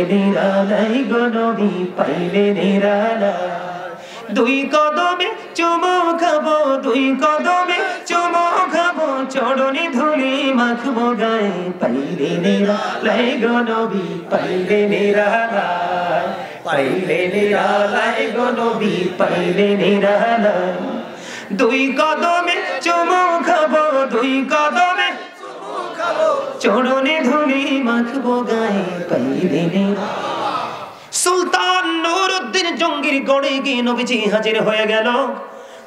নিরালাই গো নবী পাইলে নিরালাই, দুই কদমে চুমু খাবো, দুই কদমে চুমু খাবো, চরণে ধুলি মাখবো গায়ে, পাইলে নিরালাই গো নবী পাইলে নিরালাই, পাইলে নিরালাই গো নবী পাইলে নিরালাই, দুই কদমে চুমু খাবো, দুই কদমে চরণে ধুলি মাখবো গায়ে, পাইলে নিরালাই। সুলতান নুরউদ্দিন জঙ্গির গড়ে গিয়ে নবীজি হাজির হয়ে গেল।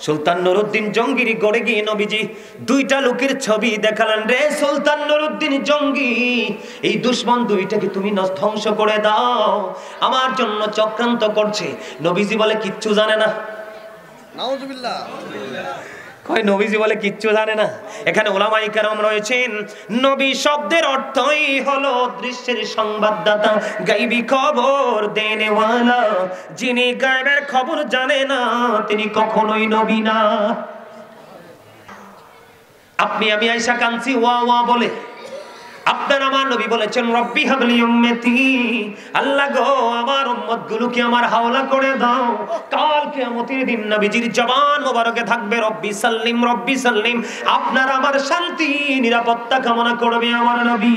সুলতান নুরউদ্দিন জঙ্গির গড়ে গিয়ে নবীজি দুইটা লোকের ছবি দেখালেন, রে সুলতান নুরউদ্দিন জঙ্গি, এই দুশমন দুইটাকে তুমি ধ্বংস করে দাও, আমার জন্য চক্রান্ত করছে। নবীজি বলে কিচ্ছু জানে না। নাউজুবিল্লাহ। কয় নবীজি বলে কিচ্ছু জানে না। এখানে উলামায়ে কেরাম রয়েছেন, নবী শব্দের অর্থই হলো দৃশ্যের সংবাদদাতা, গায়বী খবর দেনেওয়ালা। যিনি গায়বের খবর জানে না তিনি কখনোই নবী না। আপনি আমি আয়েশা কাঁদছি ওয়া ওয়া বলে, আপনার আমার নবী বলেছেন রব্বি হাবলি উম্মতি, আল্লাহ গো আমার উম্মতগুলোকে আমার হাওলা করে দাও। কাল কিয়ামতের দিন নবীজির জবান মোবারকে থাকবে রব্বি সাল্লিম, রব্বি সাল্লিম। আপনার আমার শান্তি নিরাপত্তা কামনা করবে আমার নবী।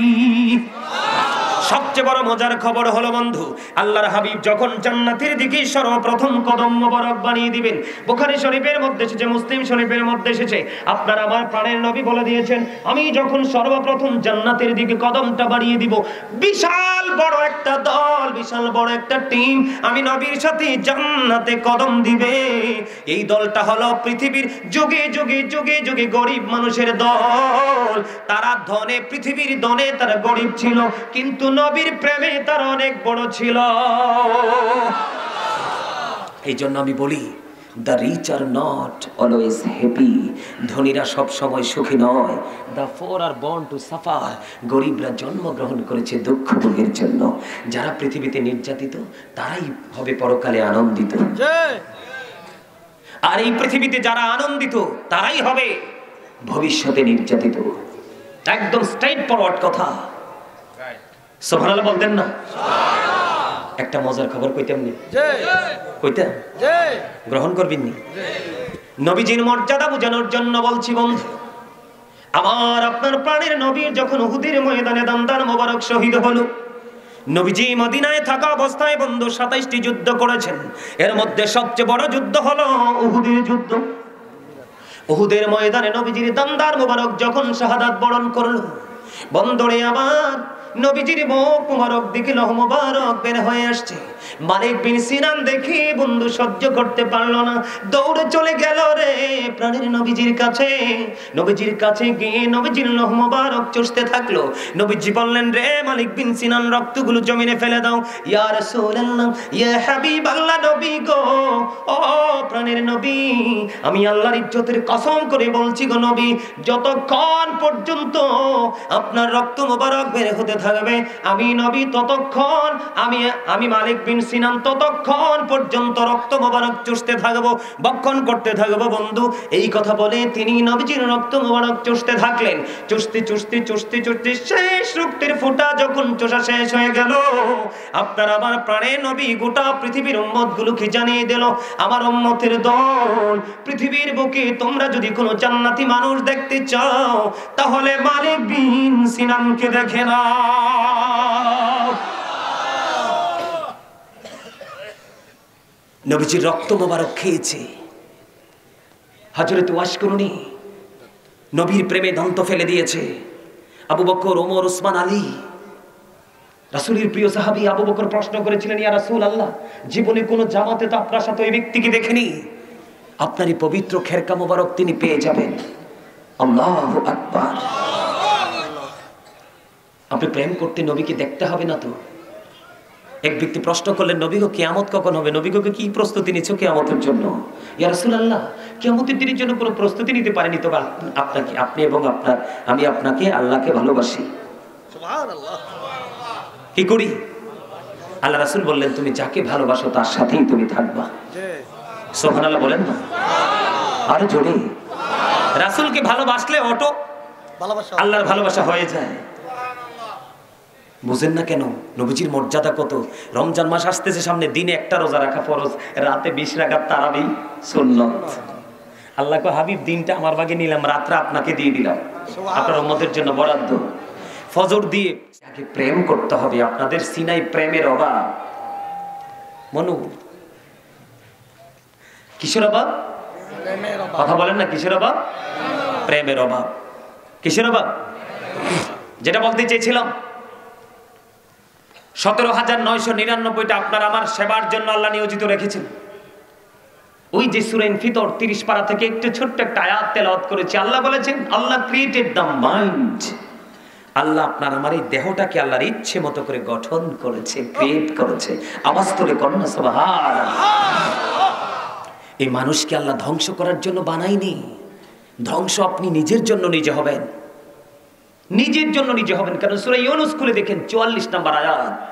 সবচেয়ে বড় মজার খবর হলো বন্ধু, আল্লাহর হাবিব যখন জান্নাতের দিকে সর্বপ্রথম কদম মোবারক বানিয়ে দিবেন, বুখারী শরীফের মধ্যে এসেছে, মুসলিম শরীফের মধ্যে এসেছে, আপনার আমার প্রাণের নবী বলে দিয়েছেন, আমি যখন সর্বপ্রথম জান্নাতের দিকে কদমটা বাড়িয়ে দিব, বিশাল বড় একটা দল, বিশাল বড় একটা টিম আমি নবীর সাথে জান্নাতে কদম দিবে। এই দলটা হলো পৃথিবীর যুগে যুগে যুগে যুগে গরিব মানুষের দল। তারা ধনে, পৃথিবীর ধনে তারা গরিব ছিল, কিন্তু নবীর প্রেমে তারা অনেক বড় ছিল। এই জন্য আমি বলি, the rich are not always happy, ধনীরা সব সময় সুখী নয়। the poor are born to suffer, গরিবরা জন্মগ্রহণ করেছে দুঃখ ভোগের জন্য। যারা পৃথিবীতে নির্যাতিত তারাই হবে পরকালে আনন্দিত, আর এই পৃথিবীতে যারা আনন্দিত তারাই হবে ভবিষ্যতে নির্যাতিত। একদম স্ট্রেইট ফরওয়ার্ড কথা। সুবহানাল্লাহ বলতেন না? একটা মজার খবর কইতাম নি? কইতাম? গ্রহণ করবেন নি? নবীজির মর্যাদা বোঝানোর জন্য বলছি বন্ধু। আমার আপনার প্রাণের নবী যখন উহুদের ময়দানে দান্দার মোবারক শহীদ হলো, নবীজি মদিনায় থাকা অবস্থায় বন্ধু 27টি যুদ্ধ করেছেন। এর মধ্যে সবচেয়ে বড় যুদ্ধ হলো উহুদের যুদ্ধ। উহুদের ময়দানে নবীজির দান্দার মোবারক যখন শাহাদাত বরণ করলো, বন্ধুরে আমার নবীজির মুখ মুবারক দিকে লৌহ মুবারক বের হয়ে আসছে। মালিক বিন সিনান দেখি বন্ধু সহ্য করতে পারলো না, দৌড়ে চলে গেল রে প্রাণের নবীজির কাছে। নবীজির কাছে গিয়ে নবীজির লৌহ মুবারক চুষতে থাকলো। নবীজি বললেন, রে মালিক বিন সিনান, রক্তগুলো জমিনে ফেলে দাও। ইয়া রাসূলুল্লাহ, ইয়া হাবিবাল্লাহ, নবী গো, ও প্রাণের নবী, আমি আল্লাহর ইজ্জতের কসম করে বলছি গো নবী, যতক্ষণ পর্যন্ত আপনার রক্ত মুবারক বের হতে থাকবে আমি নবী ততক্ষণ, আমি মালিক বিন সিনান ততক্ষণ পর্যন্ত রক্ত মোবারক চুষতে থাকবো, ভক্ষণ করতে থাকবো। বন্ধু এই কথা বলে তিনি নবীজির রক্ত মোবারক চুষতে থাকলেন। চুষতে চুষতে চুষতে চুষতে শেষ রক্তের ফোঁটা যখন চোষা শেষ হয়ে গেল, আপনার আমার প্রাণের নবী গোটা পৃথিবীর উম্মতগুলোকে জানিয়ে দিল, আমার উম্মতের দল, পৃথিবীর বুকে তোমরা যদি কোনো জান্নাতি মানুষ দেখতে চাও তাহলে মালিক বিন সিনানকে দেখে না। নবীজির রক্ত মোবারক খেয়েছে হযরত ওয়াশকুরুনি, নবীর প্রেমে দন্ত ফেলে দিয়েছে আবু বকর, ওমর, ওসমান, আলী। রাসূলের প্রিয় সাহাবী আবু বকর প্রশ্ন করেছিলেন, ইয়া রাসূলুল্লাহ, জীবনে কোনো জামাতে তো আপনার সাথে ওই ব্যক্তিকে দেখিনি, আপনারই পবিত্র খেরকা মোবারক তিনি পেয়ে যাবেন। আল্লাহু আকবার। আপনি প্রেম করতে নবীকে দেখতে হবে না তো? এক ব্যক্তি প্রশ্ন করলেন, নবী গো কিয়ামত কখন হবে? নবী গো কি প্রস্তুতি নিছো কিয়ামতের জন্য? ইয়া রাসূলুল্লাহ, কিয়ামতের দিনের জন্য কোনো প্রস্তুতি নিতে পারিনি, তো আপনাকে, আপনি এবং আপনার, আমি আপনাকে, আল্লাহকে ভালোবাসি। সুবহানাল্লাহ। কি করি? আল্লাহ রাসূল বললেন, তুমি যাকে ভালোবাসো তার সাথেই তুমি থাকবা। সুবহানাল্লাহ বলেন না? আরে জোরে। রাসূলকে ভালোবাসলে অটো আল্লাহর ভালোবাসা হয়ে যায়। বুঝেন না কেন? নবীজির মর্যাদা কত। রমজান মাস আসতেছে সামনে, দিনে একটা রোজা রাখা ফরজ, রাতে 20 রাকাত তারাবি সুন্নাত। আল্লাহ কো হাবিব দিনটা আমার ভাগে নিলাম, রাতটা আপনাকে দিয়ে দিলাম, আপনার উম্মতের জন্য বরাদ্দ। ফজর দিয়ে আগে প্রেম করতে হবে। আপনাদের সিনাই প্রেমের অভাব। মনু কিসের অভাব? কথা বলেন না, কিসের অভাব? প্রেমের অভাব। কিসের অভাব? যেটা বলতে চেয়েছিলাম, 17,999টা আপনার আমার সেবার জন্য আল্লাহ নিয়োজিত রেখেছেন। ওই যে সূরা ইনফিতর 30 পারা থেকে একটু ছোট্ট একটা আয়াত তেলাওয়াত করেছি। আল্লাহ বলেছেন, আল্লাহ ক্রিয়েটেড দ্য মাইন্ড। আল্লাহ আপনার আমার এই দেহটাকে আল্লাহর ইচ্ছে মতো করে গঠন করেছে, ক্রিয়েট করেছে। আওয়াজ তুলে কন্যা সুবহানাল্লাহ। এই মানুষকে আল্লাহ ধ্বংস করার জন্য বানায়নি। ধ্বংস আপনি নিজের জন্য নিজে হবেন, নিজের জন্য নিজে হবেন। কারণ সূরা ইউনূস খুলে দেখেন 44 নম্বর আয়াত,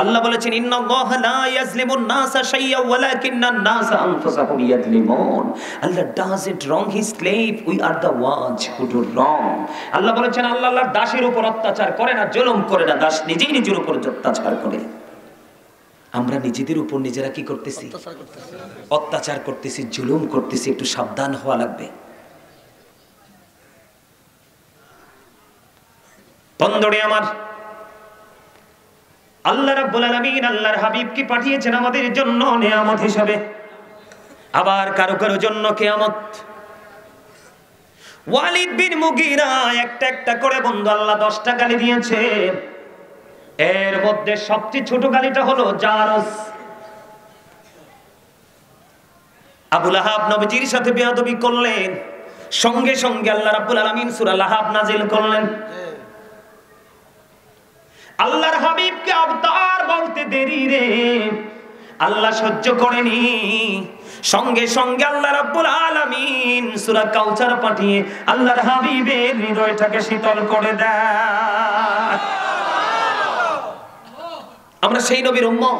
আল্লাহ বলেছেন, ইন্নাল্লাহা লা ইয়াজলিমুন নাসা শাইয়্যান ওয়ালাকিন্নান নাসা আনফুসাহুম ইয়াজলিমুন। Allah doesn't wrong his slave, we are the ones who do wrong. আল্লাহ বলেছেন, আল্লাহ আল্লাহর দাসের উপর অত্যাচার করে না, জুলুম করে না, দাস নিজেই নিজের উপর অত্যাচার করে। আমরা নিজেদের উপর নিজেরা কি করতেছি? অত্যাচার করতেছি, জুলুম করতেছি। একটু সাবধান হওয়া লাগবে। বন্ধুরে আমার, আল্লাহ রাব্বুল আলামিন আল্লাহর হাবিবকে পাঠিয়েছেন আমাদের জন্য নিয়ামত হিসেবে, আবার কারো কারো জন্য কিয়ামত। ওয়ালিদ বিন মুগীরা একটা একটা করে বন্ধু আল্লাহ 10টা গালি দিয়েছে। এর মধ্যে সবচেয়ে ছোট গালিটা হলো জারস। আবু লাহাব নবীজির সাথে বেয়াদবি করলেন, সঙ্গে সঙ্গে আল্লাহ রাব্বুল আলামিন সূরা লাহাব নাজিল করলেন। আল্লাহর হাবিবকে আবতার বলতে দেরি রে, আল্লাহ সহ্য করেনি। সঙ্গে সঙ্গে আল্লাহ রাব্বুল আলামিন সূরা কাউসার পাঠিয়ে আল্লাহর হাবিবের হৃদয়টাকে শীতল করে দেয়। আমরা সেই নবীর উম্মত।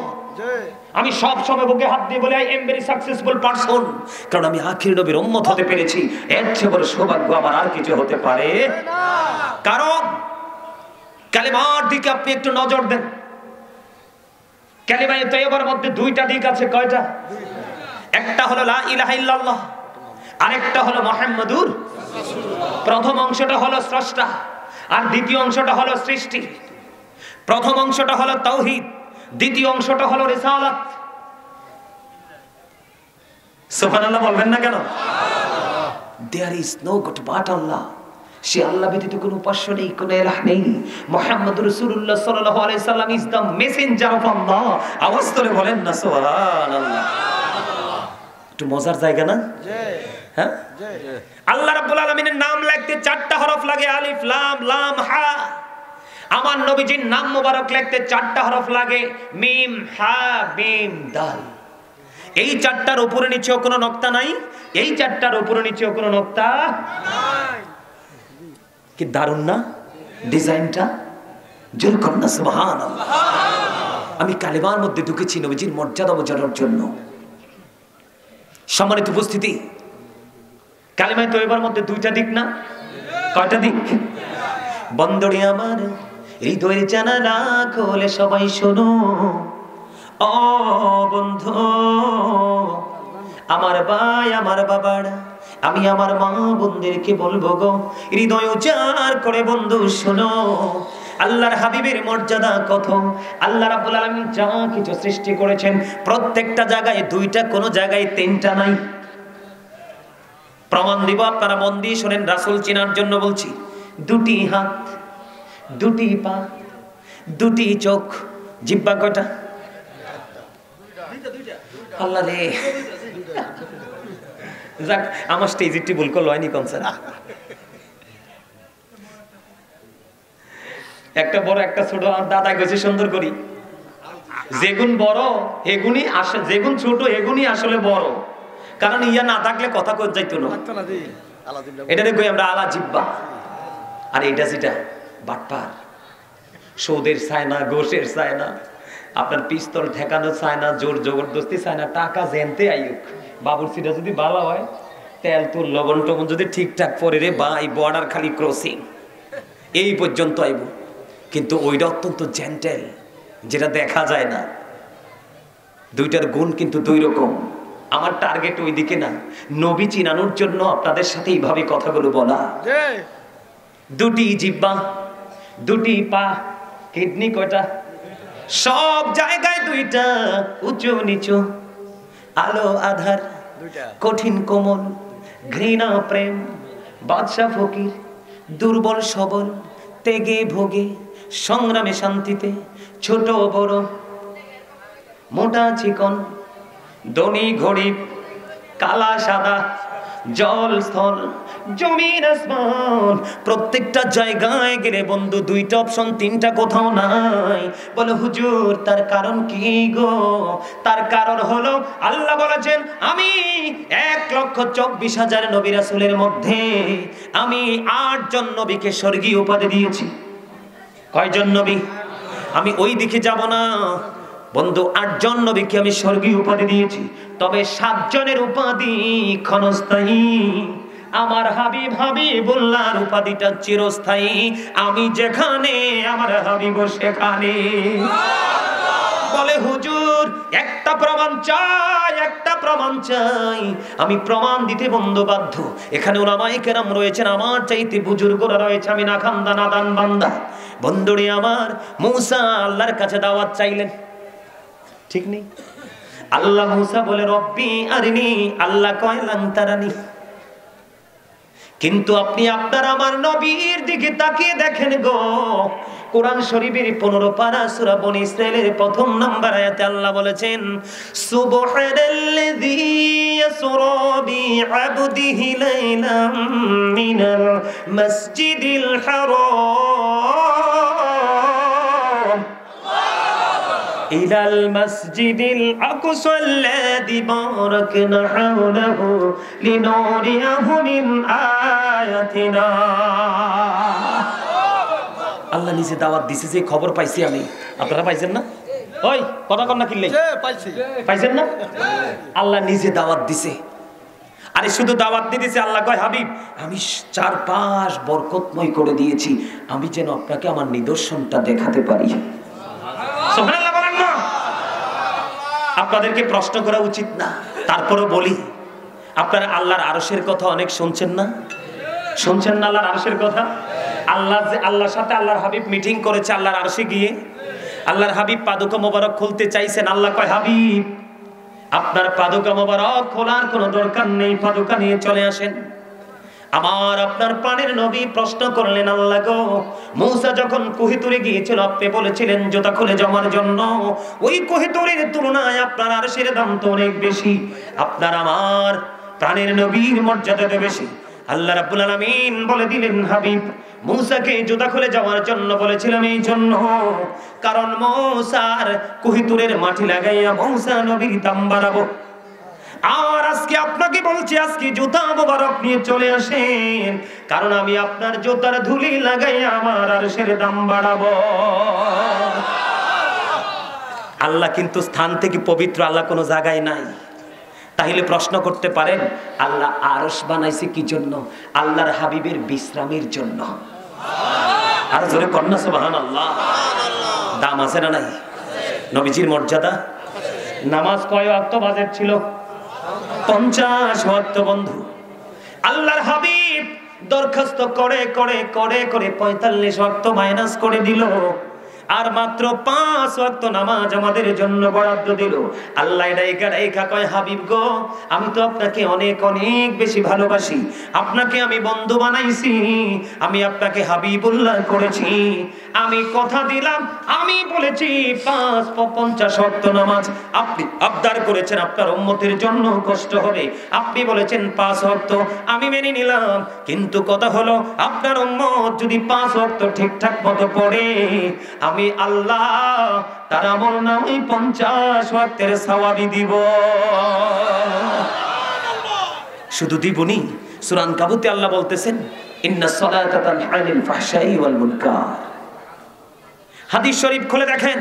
আমি সব সময় বুকে হাত দিয়ে বলি, I am very successful person, কারণ আমি আখির নবীর উম্মত হতে পেরেছি। এর চেয়ে বড় সৌভাগ্য আমার আর কিছু হতে পারে না। কারণ কালেমার দিকে আপনি একটু নজর দেন। কালেমায়ে তাইয়্যিবার মধ্যে 2টা দিক আছে। কয়টা? একটা হলো লা ইলাহা ইল্লাল্লাহ, আরেকটা হলো মুহাম্মাদুর রাসূলুল্লাহ। প্রথম অংশটা হলো স্রষ্টা, আর দ্বিতীয় অংশটা হলো সৃষ্টি। প্রথম অংশটা হলো তাওহীদ, দ্বিতীয় অংশটা হলো রিসালাত। সুবহানাল্লাহ বলবেন না কেন? There is no God but Allah. সে আল্লাহ ব্যতীত কোনো উপাস্য নেই, কোনো ইলাহ নেই। মুহাম্মদুর রাসূলুল্লাহ সাল্লাল্লাহু আলাইহি সাল্লাম ইজ দ্য মেসেঞ্জার অফ আল্লাহ। আওয়াজ করে বলেন না সুবহানাল্লাহ। একটু মজার জায়গা না? হ্যাঁ, আল্লাহ রাব্বুল আলামিনের নাম লিখতে 4টা হরফ লাগে, আলিফ লাম লাম হা। আমার নবীজির নাম মোবারক লিখতে 4টা হরফ লাগে, মিম হা মিম দাল। এই 4টার উপরে নিচেও কোনো নক্তা নাই, এই 4টার উপরে নিচেও কোনো নক্তা নাই। কি দারুণ না ডিজাইনটা? জোর কর না সুবহানাল্লাহ। আমি কালেমার মধ্যে ঢুকেছি নবীজির মর্যাদা বোঝানোর জন্য। সম্মানিত উপস্থিতি, কালেমায়ে তাইয়্যিবার মধ্যে 2টা দিক না? কয়টা দিক? বন্দরে আমার হৃদয়ের জানালা খোলে সবাই শোনো, ও বন্ধু আমার ভাই আমার বাবারা, আমি আমার মা বোনদেরকে বলবো গো, হৃদয় উজাড় করে বন্ধু শোনো, আল্লাহর হাবিবের মর্যাদা কত। আল্লাহ রাব্বুল আলামিন যা কিছু সৃষ্টি করেছেন প্রত্যেকটা জায়গায় 2টা, কোনো জায়গায় 3টা নাই। প্রমাণ দিব, আপনারা মন দিয়ে শোনেন, রাসূল চিনার জন্য বলছি। 2টি হাত, 2টি পা, 2টি চোখ, জিহ্বা কয়টা? আল্লাহ রে, যাক আমার স্টেজটি ভুল করলো, হয়নি কনসার্ট। একটা বড় একটা ছোট, দাদা গেছে সুন্দর করি, যেগুন বড় এগুনি আসলে, যেগুন ছোট এগুনি আসলে বড়। কারণ ইয়া না থাকলে কথা কই যাইতো না। এটারে কই আমরা আলা জিব্বা। আর এটা যেটা বাটপার, সৌদের চায় না, গোশের চায় না, আপনার পিস্তল ঠেকানো চায় না, জোর জবরদস্তি চায় না, টাকা জেনতে আইুক। বাবুরচিটা যদি ভালো হয়, তেল তুল লবণ টবণ যদি ঠিকঠাক পরে রে, বা এই বর্ডার খালি ক্রসিং এই পর্যন্ত আইব। কিন্তু ওইটা অত্যন্ত জেন্টেল, যেটা দেখা যায় না। দুইটার গুণ কিন্তু দুই রকম। আমার টার্গেট ওইদিকে না, নবী চিনানোর জন্য আপনাদের সাথে এইভাবে কথাগুলো বলা। দুটি জিহ্বা, দুটি পা, কিডনি কয়টা? সব জায়গায় দুইটা, উঁচু নিচু, আলো আধার, কঠিন কোমল, ঘৃণা প্রেম, বাদশা ফকির, দুর্বল সবল, তেগে ভোগে, সংগ্রামে শান্তিতে, ছোট বড়, মোটা চিকন, ধনী গরিব, কালা সাদা, জল স্থল, জমিন আসমান, প্রত্যেকটা জায়গায় গেলে বন্ধু দুইটা অপশন, তিনটা কোথাও নাই। বলে হুজুর তার কারণ কি গো? তার কারণ হলো আল্লাহ বলেছেন, আমি 1,24,000 নবী রাসূলের মধ্যে আমি 8 জন নবীকে স্বর্গীয় উপাধি দিয়েছি। কয়জন নবী? আমি ওই দিকে যাব না বন্ধু, 8 জন নবীকে আমি স্বর্গীয় উপাধি দিয়েছি, তবে 7 জনের উপাধি ক্ষণস্থায়ী। আমার হাবিব হাবিবুল্লাহর উপাধিটা চিরস্থায়ী। আমি যেখানে আমার হাবিব সেখানে। বলে হুজুর একটা প্রমাণ চাই, একটা প্রমাণ চাই। আমি প্রমাণ দিতে বন্ধু বাধ্য। এখানে উলামায়ে কেরাম রয়েছেন, আমার চাইতে বুজুর্গরা রয়েছে, আমি না খান্দা নাদান বান্দা। বন্ধুরে আমার, মূসা আল্লাহর কাছে দাওয়াত চাইলেন, ঠিক নেই? আল্লাহ মূসা বলে রব্বি আরিনি, আল্লাহ কয় লান তারানি। কিন্তু আপনি আপনার আমার নবীর দিকে তাকিয়ে দেখেন গো, কোরআন শরীফের 15 পারা সূরা বনী ইসরাঈলের 1 নম্বর আয়াতে আল্লাহ বলেছেন, সুবহানাল্লাযী ইয়াসরা বিআবদিহি লাইলাম মিনাল মাসজিদিল হারাম ইলাল মাসজিদিল আকসাল্লাযী বারাকনা হাওলাহু লিনুরিয়াহু মিন আয়াতিনা। আল্লাহ নিজে দাওয়াত দিছে, যে খবর পাইছি আমি। আপনারা পাইছেন না? ওই কথা কর না, কিনলে পাইছেন না? আল্লাহ নিজে দাওয়াত দিছে। আরে শুধু দাওয়াত দিয়ে দিছে, আল্লাহ কয় হাবিব আমি 4 বরকতময় করে দিয়েছি, আমি যেন আপনাকে আমার নিদর্শনটা দেখাতে পারি। সুবহানাল্লাহ বলেন না? আপনাদেরকে প্রশ্ন করা উচিত না, তারপরও বলি, আপনারা আল্লাহর আরশের কথা অনেক শুনছেন না? শুনছেন না আল্লাহর আরশের কথা? আল্লাহর সাথে আল্লাহর হাবিব মিটিং করেছে আল্লাহর আরশে গিয়ে। আল্লাহর হাবিব পাদুকা মোবারক খুলতে চাইছেন। আল্লাহ কয় হাবিব আপনার পাদুকা মোবারক খোলার কোনো দরকার নেই, পাদুকা নিয়ে চলে আসেন। আমার আপনার প্রাণের নবী প্রশ্ন করলেন, আল্লাহ গো মূসা যখন কুহিতুরে গিয়েছিল আপনি বলেছিলেন জুতা খুলে যাওয়ার জন্য, ওই কুহিতুরের তুলনায় আপনার আরশের দাম তো অনেক বেশি, আপনার আমার প্রাণের নবীর মর্যাদা তো বেশি। আল্লাহ রাব্বুল আলামিন বলে দিলেন, হাবিব মূসাকে জুতা খুলে যাওয়ার জন্য বলেছিলাম এই জন্য, কারণ মূসার কুহিতুরের মাটি লাগাইয়া মূসা নবীর দাম বাড়াবো। আর আজকে আপনাকে বলছি, আজকে জুতা মোবারক নিয়ে চলে আসেন, কারণ আমি আপনার জুতার ধুলি লাগাইয়া আমার আরশের দাম বাড়াবো। আল্লাহ কিন্তু স্থান থেকে পবিত্র, আল্লাহ কোনো জায়গায় নাই। তাহলে প্রশ্ন করতে পারেন আল্লাহ আরশ বানাইছে কি জন্য? আল্লাহর হাবিবের বিশ্রামের জন্য। আর জোরে কন্যা সুবহানাল্লাহ। দাম আছে না নাই? নবীজির মর্যাদা। নামাজ কয় ওয়াক্ত বাজেট ছিল? 50 ওয়াক্ত বন্ধু। আল্লাহর হাবিব দরখাস্ত করে করে করে করে 45 ওয়াক্ত মাইনাস করে দিল, আর মাত্র 5 ওয়াক্ত নামাজ আমাদের জন্য বরাদ্দ দিল। আল্লাহ ডাইকা কয় হাবিব গো আমি তো আপনাকে অনেক অনেক বেশি ভালোবাসি, আপনাকে আমি বন্ধু বানাইছি, আমি আপনাকে হাবিবুল্লাহ করেছি, আমি কথা দিলাম, আমি বলেছি 50 ওয়াক্ত নামাজ। আপনি আবদার করেছেন আপনার উম্মতের জন্য কষ্ট হবে, আপনি বলেছেন 5 ওয়াক্ত, আমি মেনে নিলাম, কিন্তু কথা হলো আপনার উম্মত যদি 5 ওয়াক্ত ঠিকঠাক মতো পড়ে, আমি আল্লাহ তার আমল নামে 50 ওয়াক্তের সওয়াবই দিব। শুধু দিবনি, সূরা আনকাবুতে আল্লাহ বলতেছেন ইন্নাস সালাতা তানহা আনিল ফাহশাই ওয়াল মুনকার। হাদিস শরীফ খুলে দেখেন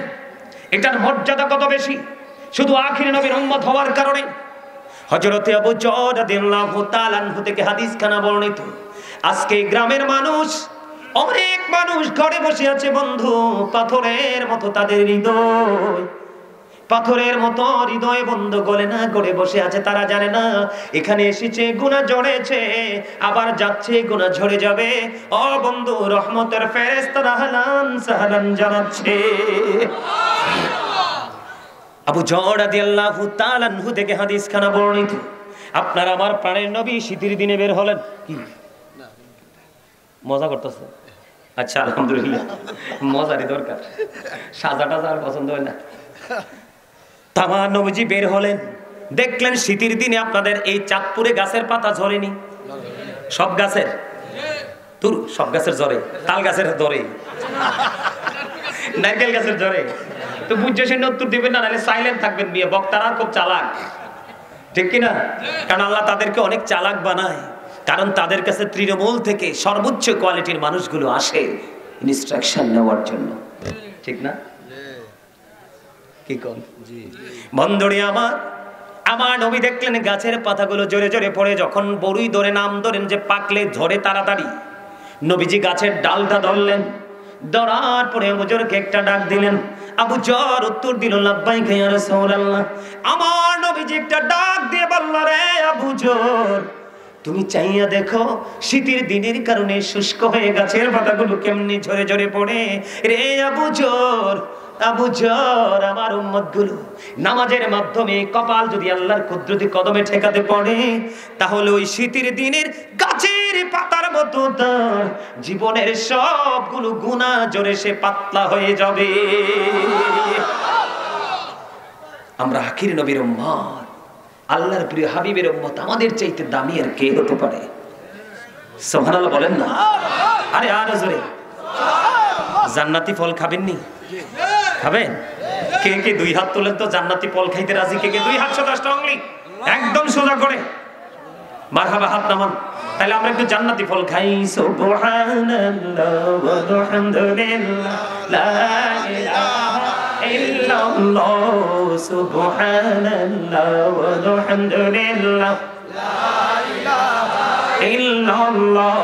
এটার মর্যাদা কত বেশি, শুধু আখির নবীর উম্মত হওয়ার কারণে। হযরতে আবু যর রাদিয়াল্লাহু তাআলা আনহু থেকে হাদিস খানা বর্ণিত। আজকে গ্রামের মানুষ অনেক মানুষ ঘরে বসে আছে বন্ধু, পাথরের মতো তাদের হৃদয়, পাথরের মতো হৃদয় বন্ধ গলে না করে বসে আছে। তারা জানে না এখানে এসেছে গুনাহ ঝরেছে, আবার যাচ্ছে গুনাহ ঝরে যাবে। ও বন্ধু, রহমতের ফেরেশতারা আহলান সাহলান জানাচ্ছে। আবু যর রাদিয়াল্লাহু তাআলা আনহু থেকে হাদিস খানা বর্ণিত, আপনার আমার প্রাণের নবী শীতের দিনে বের হলেন। কি মজা করতেছে? আচ্ছা আলহামদুলিল্লাহ, মজারই দরকার, সাজাটা আর পছন্দ হয় না। তামা নবীজি বের হলেন, দেখলেন শীতের দিনে আপনাদের এই চাঁদপুরে গাছের পাতা ঝরেনি। সব গাছের তুর, সব গাছের ঝরে, তাল গাছের ধরে, নারকেল গাছের ঝরে। তো বুঝছে সে উত্তর দিবেন না, নাহলে সাইলেন্ট থাকবেন। বিয়ে বক্তারা খুব চালাক, ঠিক কিনা? কারণ আল্লাহ তাদেরকে অনেক চালাক বানায়, কারণ তাদের কাছে তৃণমূল থেকে সর্বোচ্চ কোয়ালিটির মানুষগুলো আসে ইনস্ট্রাকশন নেওয়ার জন্য, ঠিক না? কি কোন বন্ধুরে আমার, আমার নবী দেখলেন গাছের পাতাগুলো জোরে জোরে পড়ে। যখন বড়ই ধরে, নাম ধরেন যে পাকলে ঝরে তাড়াতাড়ি, নবীজি গাছের ডালটা ধরলেন, ধরার পরে হুজুরকে একটা ডাক দিলেন। আবু যর উত্তর দিল লাব্বাইকা ইয়া রাসূলুল্লাহ। আমার নবীজি একটা ডাক দিয়ে বলল, রে আবু যর, তুমি চাইয়া দেখো শীতের দিনের কারণে শুষ্ক হয়ে গাছের পাতাগুলো কেমনি ঝরে ঝরে পড়ে। রে আবু যর, আবু যর, আমার উম্মতগুলো নামাজের মাধ্যমে কপাল যদি আল্লাহর কুদরতি কদমে ঠেকাতে পারে, তাহলে ওই শীতের দিনের গাছের পাতার মতো তার জীবনের সবগুলো গুনাহ জোরে সে পাতলা হয়ে যাবে। আমরা আখির নবীর উম্মত, আল্লাহর প্রিয় হাবিবের উম্মত, আমাদের চাইতে দামি আর কে হতে পারে? সুবহানাল্লাহ বলেন না? আরে আর জোরে। জান্নাতি ফল খাবেননি? খাবেন? কে কে দুই হাত তোলেন তো, জান্নাতি ফল খাইতে রাজি? কে কে দুই হাত? 10টা অঙ্গলি একদম সোজা করে মারহাবা, হাত নামান। তাহলে আমরা একটু জান্নাতি ফল খাই। সুবহানাল্লাহ ওয়ালহামদুলিল্লাহ লা ইলাহা ইল্লাল্লাহ, সুবহানাল্লাহ ওয়ালহামদুলিল্লাহ লা ইলাহা ইল্লাল্লাহ,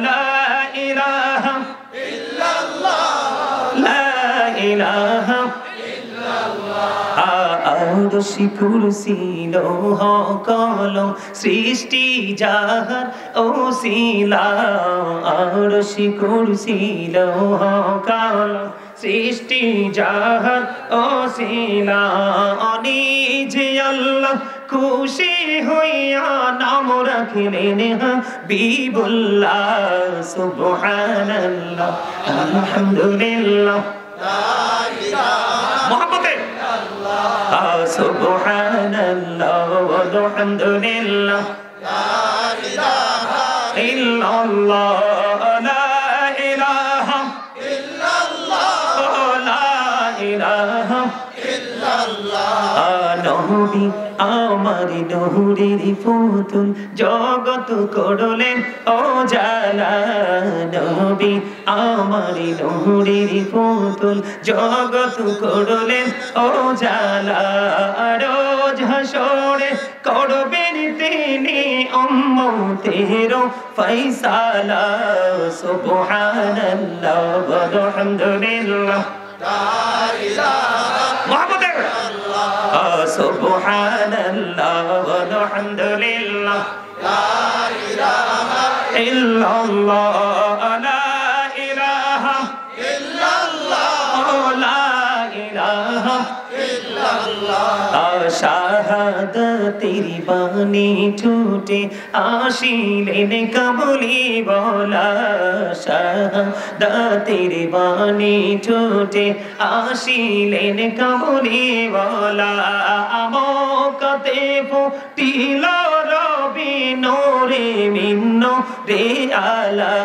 লা ইলাহা ইল্লাল্লাহ, লা ইলাহা আরশি কুরসি লৌহ কলম সৃষ্টি যাহার ওসিলা। আরশি কুরসি লৌহ কলম সৃষ্টি যাহার ওসিলা। নিজে আল্লাহ খুশি হইয়া নাম রাখিলেন হাবিবুল্লাহ। সুবহানাল্লাহ আলহামদুলিল্লাহ লা ইলাহা মুহাম্মাদে সুবহানাল্লাহ ওয়ালহামদুলিল্লাহ লা ইলাহা ইল্লাল্লাহ, লা ইলাহা ইল্লাল্লাহ, লা ইলাহা ইল্লাল্লাহ। নবী আমার নূরের পুতুল জগত করলেন ও জালা। নবী আমার নূরের পুতুল জগত করলেন ও জালা। রোজ হাসরে করবেন তিনি উম্মতের ফয়সালা। সুবহানাল্লাহ ওয়ালহামদুলিল্লাহ লা ইলাহা মুহাম্মাদুর রাসূলুল্লাহ। সুবহানাল্লাহ ওয়ালহামদুলিল্লাহ লা ইলাহা ইল্লাল্লাহ, লা ইলাহা ইল্লাল্লাহ, লা ইলাহা ইল্লাল্লাহ। শাহাদাতের বাণী ছুটে আসিলেন কাবুলি বলা। শাহাদাতের বাণী ছুটে আসিলেন কাবুলি বলা। আমকাতে ফুটিল রবি নূরে মিন্ন রে আলা।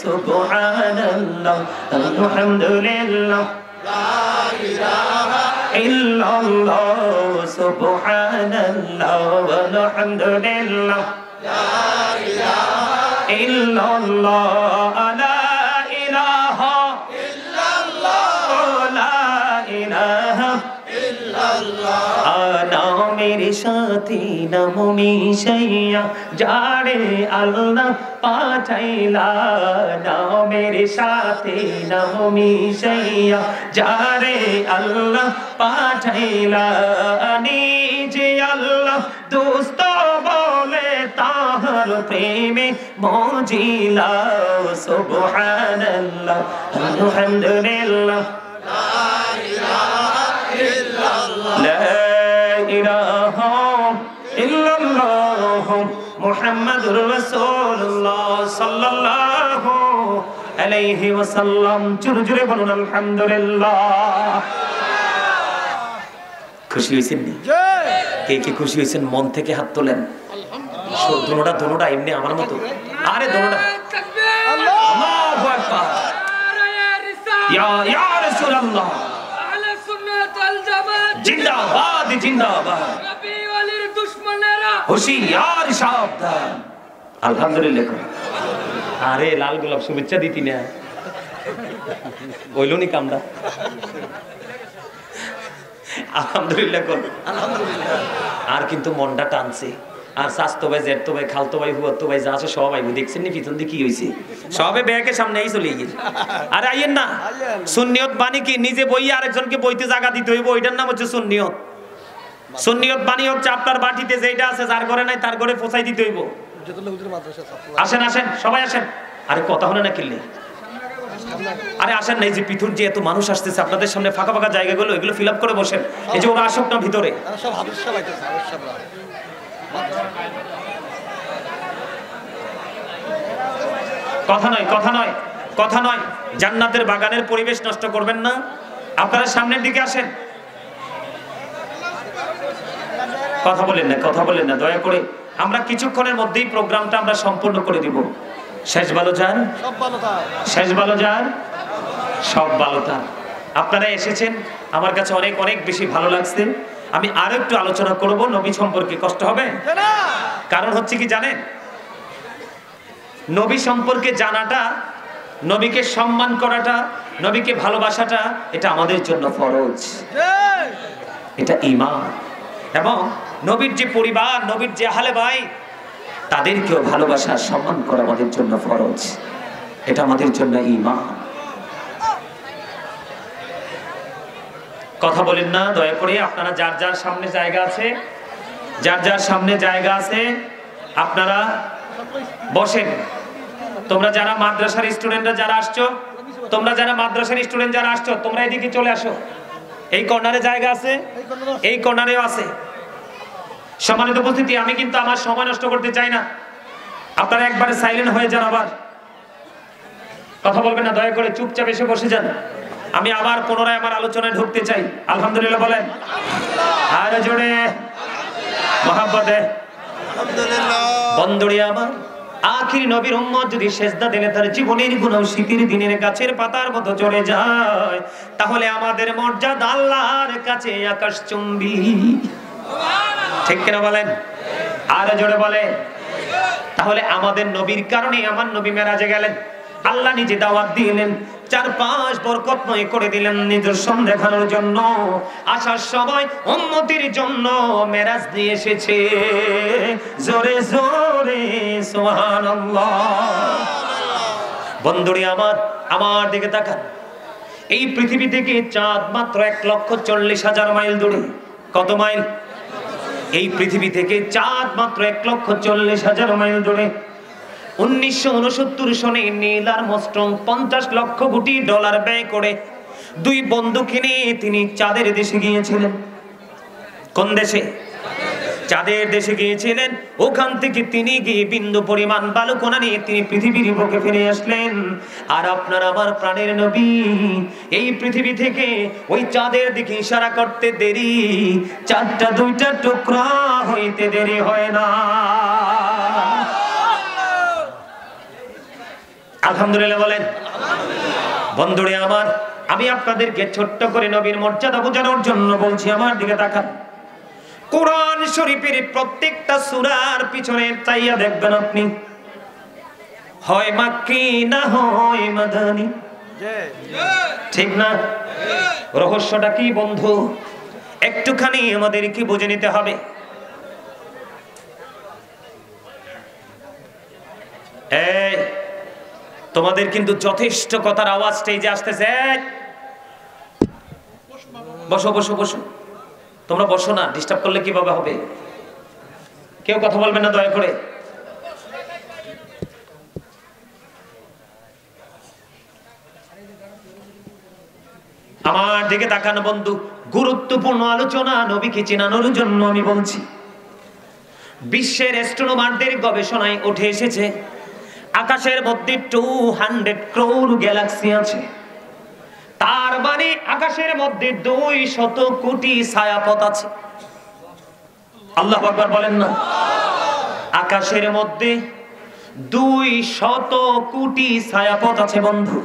সুবহানাল্লাহ আলহামদুলিল্লাহ লা ইলাহা ইল্লাল্লাহ, সুবহানাল্লাহ ওয়ালহামদুলিল্লাহ লা ইলাহা ইল্লাল্লাহ, লা ইলাহা ইল্লাল্লাহ, লা ইলাহা নামের সাথে নাম মিশাইয়া যারে আল্লাহ পাঠাইলা, নামের সাথে নাম মিশাইয়া যারে আল্লাহ পাঠাইলা, নিজে আল্লাহ দোস্ত বলে তাহার প্রেমে মজিলা। সুবহানাল্লাহ আলহামদুলিল্লাহ লা ইলাহা ইল্লাল্লাহ মুহাম্মাদুর রাসূলুল্লাহ সাল্লাল্লাহু আলাইহি ওয়াসাল্লাম। জোরে জোরে বলুন আলহামদুলিল্লাহ। খুশি হয়েছেন নি? কে কে খুশি হয়েছেন মন থেকে হাত তোলেন। দোনোটা দোনোটা এমনি আমার মতো। আরে দোনোটা আল্লাহু আকবার। ইয়া রাসূলুল্লাহ আহলে সুন্নাত ওয়াল জামাত জিন্দাবাদ জিন্দাবাদ। নবী ওয়ালির দুশমনেরা হুশিয়ার সাবধান। আলহামদুলিল্লাহ। আরে লাল গোলাপ শুভেচ্ছা দিতি না বইলনি কামড়া। আলহামদুলিল্লাহ কর। আর কিন্তু মনটা টানছে। আর স্বাস্থ্য ভাই জেঠতো ভাই খালতো ভাই হুয়াতো ভাই যা আছে সব আইবো। দেখছেন নি পিছন দিয়ে কি হয়েছে? সবে ব্যাগের সামনে এই চলে গিয়ে। আরে আইয়েন না। সুন্নিয়ত বাণী কি নিজে বইয়ে আরেকজনকে বইতে জায়গা দিতে হইব, ওইটার নাম হচ্ছে সুন্নিয়ত। সুন্নিয়ত বাণী হচ্ছে আপনার বাটিতে যেটা আছে যার ঘরে নাই তার ঘরে পৌঁছাই দিতে হইব। আসেন আসেন সবাই আসেন। আরে কথা হলো না কিনলে? আরে আসেন না, এই যে পিথুর যে এত মানুষ আসতেছে আপনাদের সামনে ফাঁকা ফাঁকা জায়গাগুলো এগুলো ফিল আপ করে বসেন। এই যে ওরা আসুক না ভিতরে। কথা নয় কথা নয় কথা নয়, জান্নাতের বাগানের পরিবেশ নষ্ট করবেন না। আপনারা সামনের দিকে আসেন। কথা বলেন না কথা বলেন না দয়া করে। আমরা কিছুক্ষণের মধ্যেই প্রোগ্রামটা আমরা সম্পূর্ণ করে দিব। শেষ ভালো যান শেষ ভালো যান সব ভালো তার। আপনারা এসেছেন আমার কাছে অনেক অনেক বেশি ভালো লাগছে। আমি আরো একটু আলোচনা করব নবী সম্পর্কে। কষ্ট হবে? কারণ হচ্ছে কি জানেন, নবী সম্পর্কে জানাটা, নবীকে সম্মান করাটা, নবীকে ভালোবাসাটা এটা আমাদের জন্য ফরজ, এটা ঈমান। এবং নবীর যে পরিবার, নবীর যে আহলে ভাই তাদেরকেও ভালোবাসা সম্মান করা আমাদের জন্য ফরজ, এটা আমাদের জন্য ঈমান। কথা বলেন না দয়া করে। আপনারা যার যার সামনে জায়গা আছে, যার যার সামনে জায়গা আছে আপনারা বসেন। তোমরা যারা মাদ্রাসার স্টুডেন্টরা যারা আসছো, তোমরা যারা মাদ্রাসার স্টুডেন্ট যারা আসছো তোমরা এদিকে চলে আসো। এই কর্নারে জায়গা আছে, এই কর্নারেও আছে। সম্মানিত উপস্থিতি, আমি কিন্তু আমার সময় নষ্ট করতে চাই না। আপনারা একবারে সাইলেন্ট হয়ে যান, আবার কথা বলবেন না দয়া করে, চুপচাপ এসে বসে যান। আমি আবার পুনরায় আমার আলোচনায় ঢুকতে চাই। আলহামদুলিল্লাহ বলেন আর জোরে মহাব্বতে আলহামদুলিল্লাহ। বন্ধুরে আমার, আখির নবীর উম্মত যদি সেজদা দিলে তার জীবনের গুনাহ শীতের দিনের গাছের পাতার মতো চলে যায়, তাহলে আমাদের মর্যাদা আল্লাহর কাছে আকাশচুম্বী। ঠিক কিনা বলেন? আর জোরে বলে। তাহলে আমাদের নবীর কারণে আমার নবী মেরাজে গেলেন। আল্লাহ নিজে দাওয়াত দিলেন, চারপাশ বরকতময় করে দিলেন নিদর্শন দেখানোর জন্য। আসার সময় উম্মতের জন্য মেরাজ দিয়ে এসেছে। জোরে জোরে সুবহানাল্লাহ। বন্ধুরে আমার, আমার দিকে তাকান। এই পৃথিবী থেকে চাঁদ মাত্র 1,40,000 মাইল দূরে। কত মাইল? এই পৃথিবী থেকে চাঁদ মাত্র 1,40,000 মাইল দূরে। 1969 সনে Neil Armstrong 50 lakh crore dollar ব্যয় করে 2 বন্দুক কিনে তিনি চাঁদের দেশে গিয়েছিলেন। কোন দেশে? চাঁদের দেশে গিয়েছিলেন। ওখান থেকে তিনি গিয়ে বিন্দু পরিমাণ বালুকণা নিয়ে তিনি পৃথিবীর বুকে ফিরে আসলেন। আর আপনার আমার প্রাণের নবী এই পৃথিবী থেকে ওই চাঁদের দিকে ইশারা করতে দেরি, চাঁদটা 2টা টুকরা হইতে দেরি হয় না। আলহামদুলিল্লাহ বলেন। বন্ধুরে আমার, আমি আপনাদেরকে ছোট্ট করে নবীর মর্যাদা বোঝানোর জন্য বলছি, আমার দিকে তাকান। কোরআন শরীফের প্রত্যেকটা সূরার পিছনে চাইয়া দেখবেন আপনি, হয় মাক্কি না হয় মাদানী। ঠিক না? রহস্যটা কি বন্ধু? একটুখানি আমাদেরকে বুঝে নিতে হবে। এই তোমাদের কিন্তু যথেষ্ট কথার আওয়াজ স্টেজে আসতেছে। বসো বসো বসো, তোমরা বসো না, ডিস্টার্ব করলে কিভাবে হবে? কেউ কথা বলবেন না দয়া করে। আমার দিকে তাকানো বন্ধু, গুরুত্বপূর্ণ আলোচনা নবীকে চেনানোর জন্য আমি বলছি। বিশ্বের অ্যাস্ট্রোনমারদের গবেষণায় উঠে এসেছে আকাশের মধ্যে 200 crore গ্যালাক্সি আছে। তার মানে আকাশের মধ্যে 200 কোটি ছায়াপথ আছে। আল্লাহু আকবার বলেন না। আকাশের মধ্যে 200 কোটি ছায়াপথ আছে বন্ধু।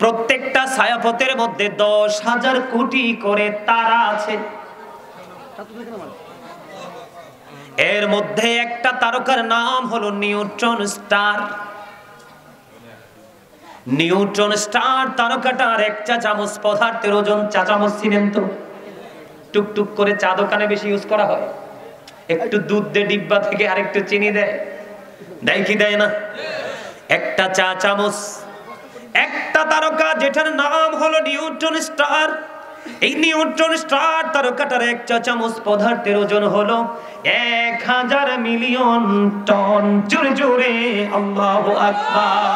প্রত্যেকটা ছায়াপথের মধ্যে 10,000 কোটি করে তারা আছে। এর মধ্যে একটা তারকার নাম হলো নিউট্রন স্টার। নিউট্রন স্টার তারকাটার 1 চা চামচ পদার্থের ওজন, চা চামচ চিনেন তো? টুকটুক করে চা দোকানে বেশি ইউজ করা হয়, একটু দুধ দে ডিব্বা থেকে আর একটু চিনি দেয়, দেয় কি দেয় না? একটা চা চামচ। একটা তারকা যেটার নাম হলো নিউট্রন স্টার, এই নিউট্রন স্টার তারকাটার 1 চা চামচ পদার্থের ওজন হলো 1000 মিলিয়ন টন। জোরে জোরে আল্লাহু আকবার।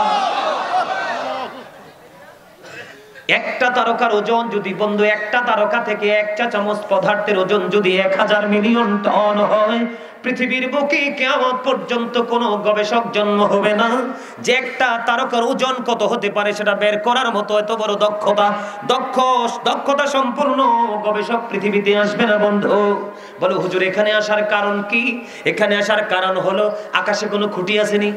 একটা তারকার ওজন যদি বন্ধু, একটা তারকা থেকে 1 চা চামচ পদার্থের ওজন যদি 1000 মিলিয়ন টন হয়, পৃথিবীর বুকে কিয়ামত পর্যন্ত কোনো গবেষক জন্ম হবে না যে একটা তারকার ওজন কত হতে পারে সেটা বের করার মতো এত বড় দক্ষতা সম্পূর্ণ গবেষক পৃথিবীতে আসবে না বন্ধু। বলো হুজুর এখানে আসার কারণ কি? এখানে আসার কারণ হলো আকাশে কোনো খুঁটি আসেনি।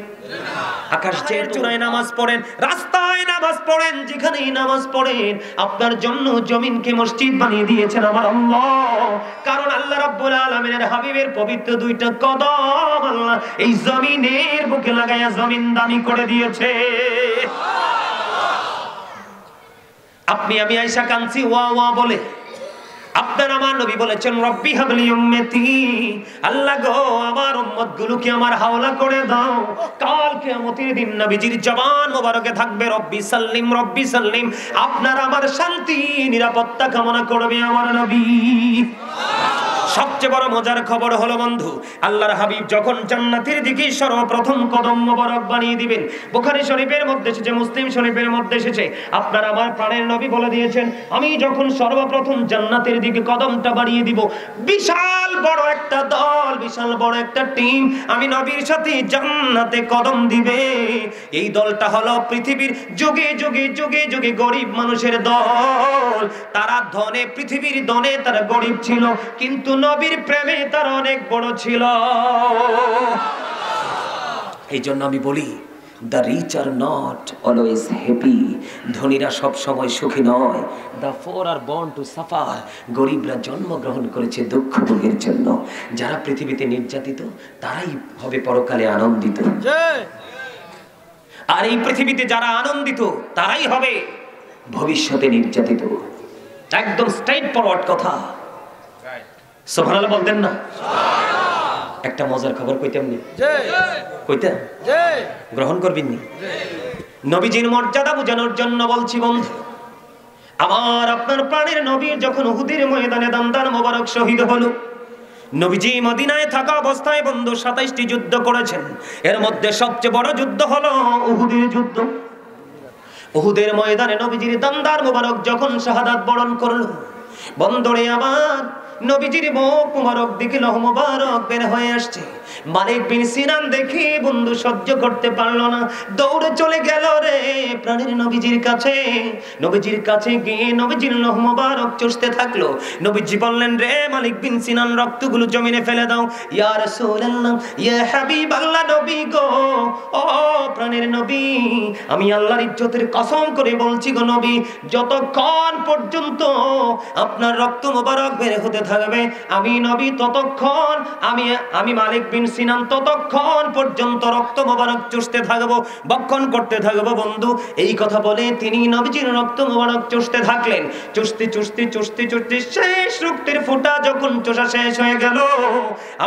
আকাশ চেয়ে চূড়ায় নামাজ পড়েন, রাস্তায় নামাজ পড়েন, যেখানেই নামাজ পড়েন, আপনার জন্য জমিনকে মসজিদ বানিয়ে দিয়েছেন আমার আল্লাহ। কারণ আল্লাহ রাব্বুল আলামিনের হাবিবের পবিত্র 2টা কদম আল্লাহ এই জমিনের বুকে লাগায়া জমিন দামি করে দিয়েছে। আপনি আমি আয়েশা কাঁদছি ওয়া ওয়া বলে। আপনার আমার নবী বলেছেন রব্বি হাবলি উম্মতি, আল্লাহ গো আমার উম্মত গুলোকে আমার হাওলা করে দাও। কাল কিয়ামতের দিন নবীজির জবান মোবারকে থাকবে রব্বি সাল্লিম রব্বি সাল্লিম। আপনার আমার শান্তি নিরাপত্তা কামনা করবে আমার নবী। সবচেয়ে বড় মজার খবর হলো বন্ধু, আল্লাহর হাবিব যখন জান্নাতের দিকে সর্বপ্রথম কদম মোবারক বানিয়ে দিবেন, বুখারী শরীফের মধ্যে এসেছে, মুসলিম শরীফের মধ্যে এসেছে, আপনার আমার প্রাণের নবী বলে দিয়েছেন আমি যখন সর্বপ্রথম জান্নাতের দিকে কদমটা বাড়িয়ে দিব, বিশাল বড় একটা দল, বিশাল বড় একটা টিম আমি নবীর সাথে জান্নাতে কদম দিবে। এই দলটা হলো পৃথিবীর যুগে যুগে যুগে যুগে গরিব মানুষের দল। তারা ধনে, পৃথিবীর ধনে তারা গরিব ছিল, কিন্তু নবীর প্রেমে তারা অনেক বড় ছিল। এই জন্য আমি বলি the rich are not always happy, ধনীরা সব সময় সুখী নয়। the poor are born to suffer, গরিবরা জন্মগ্রহণ করেছে দুঃখ ভোগের জন্য। যারা পৃথিবীতে নির্যাতিত তারাই হবে পরকালে আনন্দিত। আর এই পৃথিবীতে যারা আনন্দিত তারাই হবে ভবিষ্যতে নির্যাতিত। একদম স্ট্রেইট ফরওয়ার্ড কথা। সুবহানাল্লাহ বলতেন না? একটা মজার খবর কইতাম নি? কইতাম? গ্রহণ করবেন নি? নবীজির মর্যাদা বোঝানোর জন্য বলছি বন্ধু। আমার আপনার প্রাণের নবী যখন উহুদের ময়দানে দান্দার মোবারক শহীদ হলো, নবীজি মদিনায় থাকা অবস্থায় বন্ধু 27টি যুদ্ধ করেছেন। এর মধ্যে সবচেয়ে বড় যুদ্ধ হলো উহুদের যুদ্ধ। উহুদের ময়দানে নবীজির দান্দার মোবারক যখন শাহাদাত বরণ করলো, বন্ধুরে আমার নবীজির মুখ মুবারক দিকে লৌহ মুবারক বের হয়ে আসছে। মালিক বিন সিনান দেখি বন্ধু সহ্য করতে পারলো না, দৌড়ে চলে গেল রে প্রাণের নবীজির কাছে। নবীজির কাছে গিয়ে নবীজির লৌহ মুবারক চুষতে থাকলো। নবীজি বললেন, রে মালিক বিন সিনান রক্তগুলো জমিনে ফেলে দাও। ইয়া রাসূলুল্লাহ, ইয়া হাবিবাল্লাহ, নবী গো, ও প্রাণের নবী, আমি আল্লাহর ইজ্জতের কসম করে বলছি গো নবী, যতক্ষণ পর্যন্ত আপনার রক্ত মুবারক বের হতে থাকবে, আমি নবী ততক্ষণ, আমি মালিক বিন সিনান ততক্ষণ পর্যন্ত রক্ত মোবারক চুষতে থাকবো, ভক্ষণ করতে থাকবো। বন্ধু এই কথা বলে তিনি নবীজির রক্ত মোবারক চুষতে থাকলেন। চুষতে চুষতে চুষতে চুষতে শেষ রক্তের ফোঁটা যখন চোষা শেষ হয়ে গেল,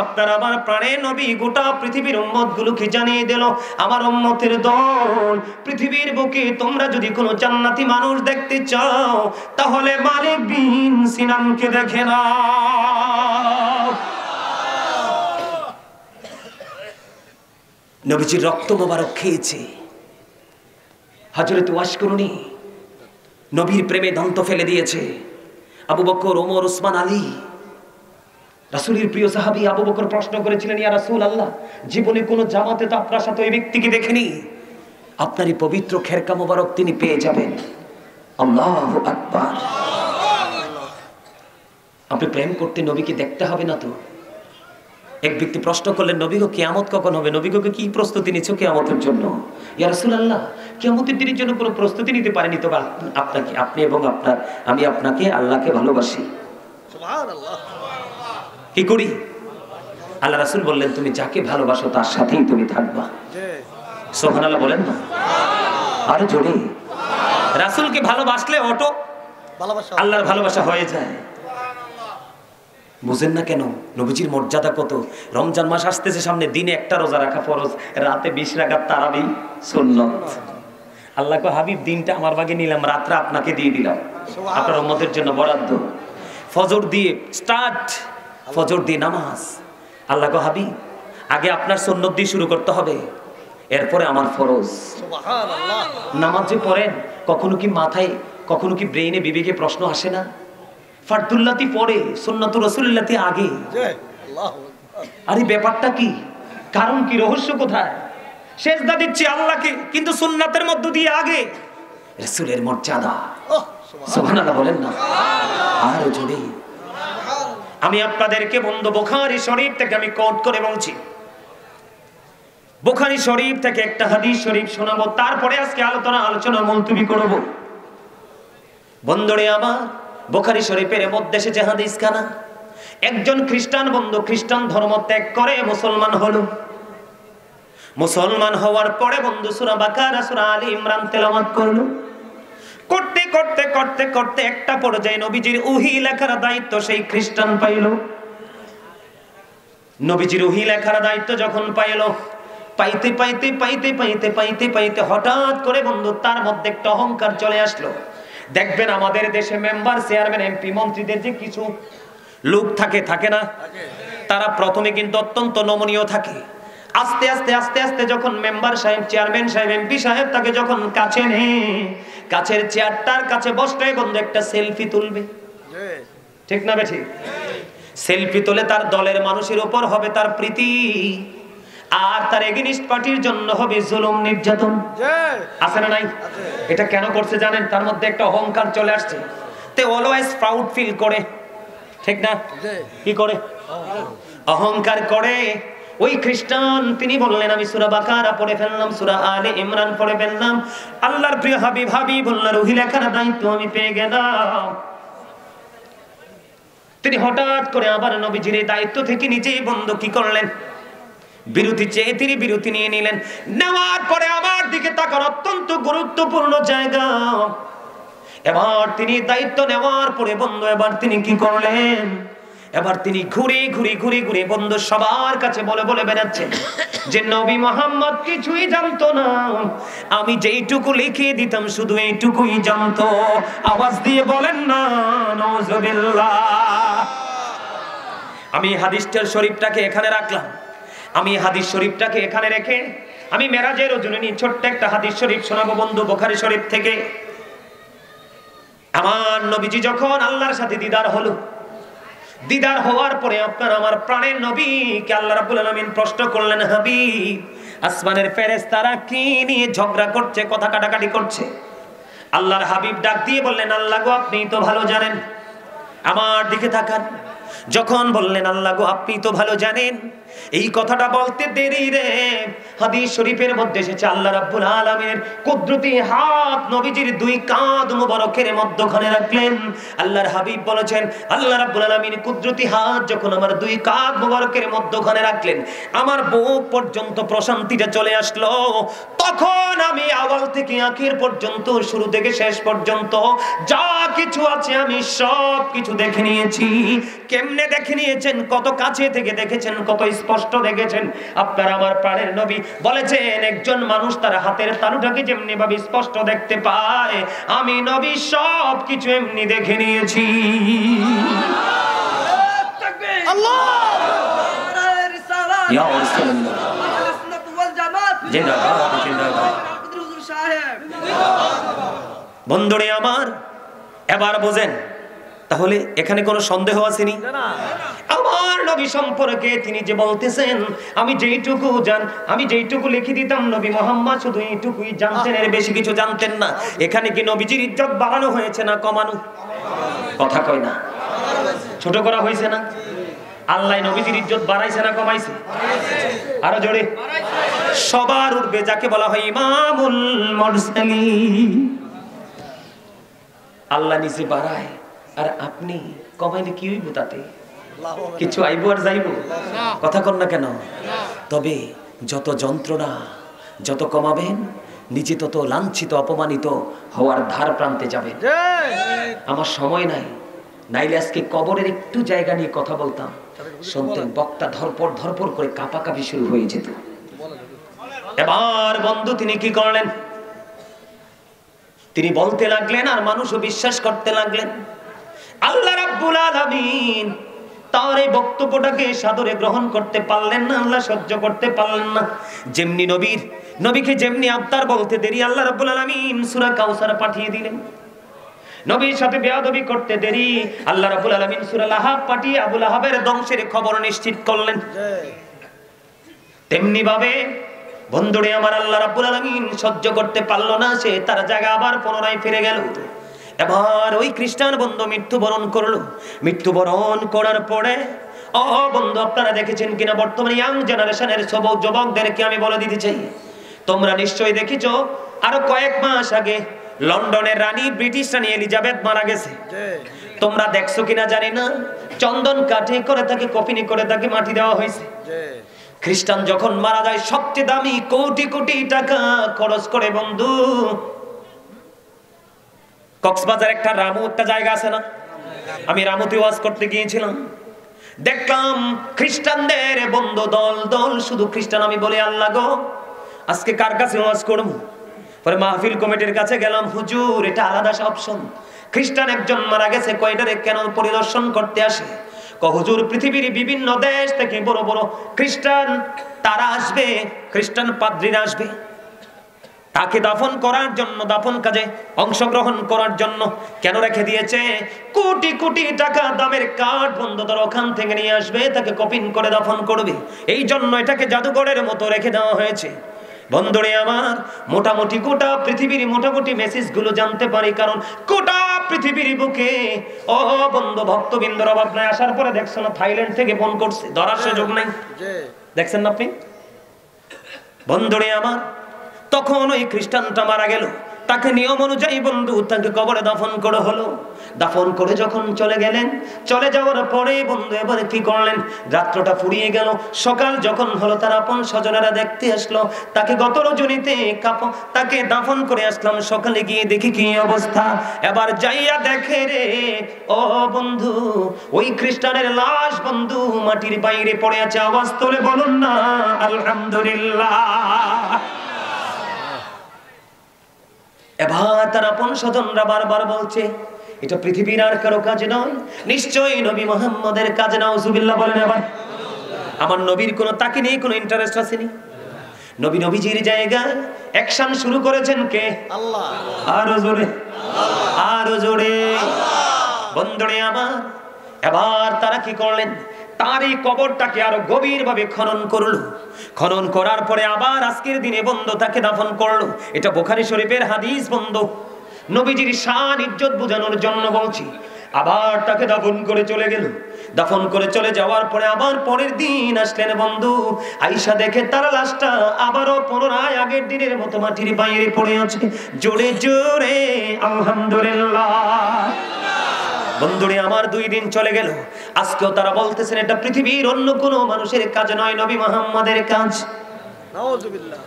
আপনার আমার প্রাণের নবী গোটা পৃথিবীর উম্মতগুলোকে জানিয়ে দিল, আমার উম্মতের দল, পৃথিবীর বুকে তোমরা যদি কোনো জান্নাতি মানুষ দেখতে চাও তাহলে মালিক বিন সিনানকে দেখে নাও। নবীজির রক্ত মোবারক খেয়েছে। হযরত ওয়াশকুরুনি নবীর প্রেমে দন্ত ফেলে দিয়েছে। আবু বকর, ওমর, ওসমান, আলী, রাসূলের প্রিয় সাহাবী আবু বকর প্রশ্ন করেছিলেন, ইয়া রাসূলুল্লাহ, জীবনে কোনো জামাতে তো আপনার সাথে ওই ব্যক্তিকে দেখিনি, আপনারই পবিত্র খেরকা মোবারক তিনি পেয়ে যাবেন। আল্লাহু আকবার। আপনি প্রেম করতে নবীকে দেখতে হবে না তো? এক ব্যক্তি প্রশ্ন করলেন, নবী গো কিয়ামত কখন হবে? নবী গো কি প্রস্তুতি নিছো কিয়ামতের জন্য? ইয়া রাসূলুল্লাহ, কিয়ামতের দিনের জন্য কোনো প্রস্তুতি নিতে পারিনি, তবে আপনাকে, আপনি এবং আমি আপনাকে, আল্লাহকে ভালোবাসি। সুবহানাল্লাহ। কি করি? আল্লাহ রাসূল বললেন, তুমি যাকে ভালোবাসো তার সাথেই তুমি থাকবা। সুবহানাল্লাহ বলেন না? আরে জোরে। রাসূলকে ভালোবাসলে অটো আল্লাহর ভালোবাসা হয়ে যায়। বুঝেন না কেন? নবীজির মর্যাদা কত। রমজান মাস আসতেছে সামনে, দিনে একটা রোজা রাখা ফরজ, রাতে 20 রাকাত তারাবি সুন্নাত। আল্লাহ কো হাবিব, দিনটা আমার ভাগে নিলাম, রাতটা আপনাকে দিয়ে দিলাম, আপনার উম্মতের জন্য বরাদ্দ। ফজর দিয়ে স্টার্ট, ফজর দিয়ে নামাজ। আল্লাহ কো হাবিব, আগে আপনার সুন্নত দিয়ে শুরু করতে হবে, এরপরে আমার ফরজ। সুবহানাল্লাহ। নামাজ যে পড়েন, কখনো কি মাথায়, কখনো কি ব্রেইনে, বিবেকে প্রশ্ন আসে না? ফারদুল্লাতি পড়ে, সুন্নাতুর রাসূলুল্লাহতি আগে। আরে ব্যাপারটা কি? কারণ কি? রহস্য কোথায়? সেজদা দিচ্ছি আল্লাহকে, কিন্তু সুন্নাতের মধ্য দিয়ে আগে রাসূলের মর্যাদা। সুবহানাল্লাহ বলেন না? আর জোরে। আমি আপনাদেরকে বন্ধু বুখারী শরীফ থেকে আমি কোট করে বলছি, বুখারী শরীফ থেকে একটা হাদিস শরীফ শোনাবো, তারপরে আজকে আলোচনা মুলতবি করব। বন্ধুরে আমার, বুখারী শরীফের মধ্যে এসেছে হাদিস খানা। একজন খ্রিস্টান বন্ধু খ্রিস্টান ধর্ম ত্যাগ করে মুসলমান হলো। মুসলমান হওয়ার পরে বন্ধু সূরা বাকারা, সূরা আলী ইমরান তেলাওয়াত করলো। করতে করতে করতে করতে একটা পর্যায়ে নবীজির ওহী লেখার দায়িত্ব সেই খ্রিস্টান পাইল। নবীজির ওহী লেখার দায়িত্ব যখন পাইল, পাইতে পাইতে পাইতে পাইতে পাইতে পাইতে হঠাৎ করে বন্ধু তার মধ্যে একটা অহংকার চলে আসলো। দেখবেন আমাদের দেশে মেম্বার, চেয়ারম্যান, এমপি, মন্ত্রীদের যে কিছু লোক থাকে না, তারা প্রথমে কিন্তু অত্যন্ত নমনীয় থাকে। আস্তে আস্তে আস্তে আস্তে যখন মেম্বার সাহেব, চেয়ারম্যান সাহেব, এমপি সাহেব তাকে যখন কাছে নেয়, কাছের চেয়ারটার কাছে বসলে বন্ধু একটা সেলফি তুলবে, ঠিক না বেঠি? সেলফি তুলে তার দলের মানুষের উপর হবে তার প্রীতি, আর তার এগেইনস্ট পার্টির জন্য হবে জুলুম, নির্যাতন। আছে না নাই? এটা কেন করছে জানেন? তার মধ্যে একটা অহংকার চলে আসছে। তে অলওয়েজ প্রাউড ফিল করে, ঠিক না? কি করে? অহংকার করে। ওই খ্রিস্টান তিনি বললেন, আমি সূরা বাকারা পড়ে ফেললাম, সূরা আলে ইমরান পড়ে ফেললাম, আল্লাহর প্রিয় হাবিবুল্লাহর ওহী লেখার দায়িত্ব আমি পেয়ে গেলাম। তিনি হঠাৎ করে আবার নবীজির দায়িত্ব থেকে নিজেই বন্ধ কি করলেন? বিরতি চেয়ে তিনি বিরতি নিয়ে নিলেন। নেওয়ার পরে আমার দিকে তাকান, অত্যন্ত গুরুত্বপূর্ণ জায়গা। এবার তিনি দায়িত্ব নেওয়ার পরে বন্ধু এবার তিনি কি করলেন? এবার তিনি ঘুরে ঘুরে ঘুরে ঘুরে বন্ধু সবার কাছে বলে বলে বেড়াচ্ছেন যে নবী মুহাম্মদ কিছুই জানতো না, আমি যেইটুকু লিখিয়ে দিতাম শুধু এইটুকুই জানতো। আওয়াজ দিয়ে বলেন না নাউজুবিল্লাহ। আমি হাদিসটার শরীফটাকে এখানে রাখলাম। আমি হাদিস শরীফটাকে এখানে রেখে আমি মেরাজের রজনী ছোট্ট একটা হাদিস শরীফ শোনাবো বন্ধু বুখারী শরীফ থেকে। আমার নবীজি যখন আল্লাহর সাথে দিদার হলো, দিদার হওয়ার পরে আপনার আমার প্রাণের নবীকে আল্লাহ রাব্বুল আলামিন প্রশ্ন করলেন, হাবিব, আসমানের ফেরেশতারা কি নিয়ে ঝগড়া করছে, কথা কাটাকাটি করছে? আল্লাহর হাবিব ডাক দিয়ে বললেন, আল্লাহ গো আপনি তো ভালো জানেন। আমার দিকে তাকান। যখন বললেন আল্লাহ গো আপনি তো ভালো জানেন, এই কথাটা বলতে দেরি রে, হাদিস শরীফের মধ্যে এসেছে আল্লাহ রাব্বুল আলামিনের কুদরতি হাত নবীজির দুই কাঁধ মুবারকের মধ্যখানে রাখলেন। আল্লাহর হাবিব বলেছেন, আল্লাহ রাব্বুল আলামিন কুদরতি হাত যখন আমার দুই কাঁধ মুবারকের মধ্যখানে রাখলেন, আমার বুক পর্যন্ত প্রশান্তিটা চলে আসলো। তখন আমি আওয়াল থেকে আখির পর্যন্ত, শুরু থেকে শেষ পর্যন্ত যা কিছু আছে আমি সব কিছু দেখে নিয়েছি। কেমনে দেখে নিয়েছেন? কত কাছে থেকে দেখেছেন, কত স্পষ্ট দেখেছেন? আপনার আমার প্রাণের নবী বলেছেন, একজন মানুষ তার হাতের তালুটাকে যেমনি ভাবে স্পষ্ট দেখতে পায়, আমি নবী সব কিছু এমনি দেখে নিয়েছি। বন্ধুরে আমার, এবার বোঝেন তাহলে এখানে কোনো সন্দেহ আসেনি? আমার নবী সম্পর্কে তিনি যে বলতেছেন, আমি যেইটুকু লিখে দিতাম নবী মুহাম্মদ শুধু এইটুকুই জানতেন, এর বেশি কিছু জানতেন না। এখানে কি নবীজির ইজ্জত বাড়ানো হয়েছে না কমানো? কথা কয় না, ছোট করা হয়েছে না? আল্লাহ নবীজির ইজ্জত বাড়াইছে না কমাইছে? আরো জোরে। সবার উঠবে যাকে বলা হয় ইমামুল মুরসালিন। আল্লাহ নিচে বাড়ায় আর আপনি কমাইলে কি হইব? তাতে কিছু আইব আর যাইব? কথা কন না কেন? তবে যত যন্ত্রণা, যত কমাবেন নিজে তত লাঞ্ছিত অপমানিত হওয়ার ধার প্রান্তে যাবেন। আমার সময় নাই, নাইলে আজকে কবরের একটু জায়গা নিয়ে কথা বলতাম, শুনতেন বক্তা ধরপড় করে কাঁপাকাঁপি শুরু হয়ে যেত। এবার বন্ধু তিনি কি করলেন? তিনি বলতে লাগলেন আর মানুষও বিশ্বাস করতে লাগলেন। আল্লাহ রাব্বুল আলামিন তার এই বক্তব্যটাকে সাদরে গ্রহণ করতে পারলেন না, আল্লাহ সহ্য করতে পারলেন না। যেমনি নবীকে যেমনি আবতার বলতে দেরি, আল্লাহ রাব্বুল আলামিন সূরা কাউসার পাঠিয়ে দিলেন। নবীর সাথে বেয়াদবি করতে দেরি, আল্লাহ রাব্বুল আলামিন সূরা লাহাব পাঠিয়ে আবু লাহাবের ধ্বংসের খবর নিশ্চিত করলেন। তেমনি ভাবে বন্ধুরে আমার, আল্লাহ রাব্বুল আলামিন সহ্য করতে পারলো না, সে তার জায়গা আবার পুনরায় ফিরে গেল। এবার ওই খ্রিস্টান বন্ধু মৃত্যুবরণ করলো। মৃত্যুবরণ করার পরে বন্ধু আপনারা দেখেছেন কিনা, বর্তমানে ইয়াং জেনারেশনের সব যুবকদেরকে আমি বলে দিতে চাই, তোমরা নিশ্চয়ই দেখেছো আরো কয়েক মাস আগে লন্ডনের রানী, ব্রিটিশ রানী এলিজাবেথ মারা গেছে। তোমরা দেখছো কিনা জানি না, চন্দন কাঠে করে তাকে কফিনে করে তাকে মাটি দেওয়া হয়েছে। খ্রিস্টান যখন মারা যায় সবচেয়ে দামি কোটি কোটি টাকা খরচ করে বন্ধু। কক্সবাজার একটা রামু একটা জায়গা আছে না, আমি রামুতে ওয়াজ করতে গিয়েছিলাম, দেখলাম খ্রিস্টানদের বন্ধু দল দল, শুধু খ্রিস্টান। আমি বলি আল্লাহ গো, আজকে কার কাছে ওয়াজ করব? পরে মাহফিল কমিটির কাছে গেলাম, হুজুর এটা আলাদা অপশন, খ্রিস্টান একজন মারা গেছে, কয়টারে কেন পরিদর্শন করতে আসে? হুজুর পৃথিবীর বিভিন্ন দেশ থেকে বড় বড় খ্রিস্টান তারা আসবে, খ্রিস্টান পাদ্রীরা আসবে তাকে দাফন করার জন্য, দাফন কাজে অংশগ্রহণ করার জন্য। কেন রেখে দিয়েছে? কোটি কোটি টাকা দামের কাঠ বন্ধ, তারা ওখান থেকে নিয়ে আসবে, তাকে কফিন করে দাফন করবে। এই জন্য এটাকে জাদুঘরের মতো রেখে দেওয়া হয়েছে। বন্ধুরে আমার, মোটামুটি গোটা পৃথিবীর মোটামুটি মেসেজ গুলো জানতে পারি, কারণ গোটা পৃথিবীর বুকে বন্ধু ভক্তবৃন্দর অভাব নাই। আসার পরে দেখছো না থাইল্যান্ড থেকে ফোন করছে, ধরার সুযোগ নাই, দেখছেন না আপনি? বন্ধুরে আমার, তখন ওই খ্রিস্টানটা মারা গেল, তাকে নিয়ম অনুযায়ী বন্ধু তাকে কবরে দাফন করা হলো। দাফন করে যখন চলে গেলেন, চলে যাওয়ার পরে বন্ধু এবারে কি করলেন? রাত্রটা ফুরিয়ে গেল, সকাল যখন হলো তার আপন স্বজনেরা দেখতে আসলো, তাকে গত রজনীতে তাকে দাফন করে আসলাম, সকালে গিয়ে দেখি কি অবস্থা। এবার যাইয়া দেখে রে বন্ধু, ওই খ্রিস্টানের লাশ বন্ধু মাটির বাইরে পড়ে আছে। আওয়াজ তোলে বলুন না আলহামদুলিল্লাহ। এবার তার আপন স্বজনরা বারবার বলছে, এটা পৃথিবীর আর কারো কাজ নয়, নিশ্চয়ই নবী মুহাম্মদের কাজ। নাউজুবিল্লাহ বলেন। এবার আমার নবীর কোনো তাকে নিয়ে কোনো ইন্টারেস্ট আসেনি। নবীজির জায়গায় অ্যাকশন শুরু করেছেন কে? আল্লাহ। আরো জোরে, আরো জোরে। বন্ধুরে আমার, এবার তারা কি করলেন? তার এই কবরটাকে আরো গভীর ভাবে খনন করলো। খনন করার পরে আবার আজকের দিনে বন্ধ তাকে দাফন করলো। এটা বুখারী শরীফের হাদিস বন্ধ। নবীজির শান ইজ্জত বোঝানোর জন্য বলছি। আবার তাকে দাফন করে চলে গেল। দাফন করে চলে যাওয়ার পরে আবার পরের দিন আসলেন বন্ধু। আয়েশা দেখে তার লাশটা আবারও পুনরায় আগের দিনের মতো মাটির বাইরে পড়ে আছে। জোরে জোরে আলহামদুলিল্লাহ। বন্ধুরে আমার 2 দিন চলে গেল। আজকেও তারা বলতেছেন এটা পৃথিবীর অন্য কোনো মানুষের কাজ নয়, নবী মুহাম্মাদের কাজ। নাউযুবিল্লাহ।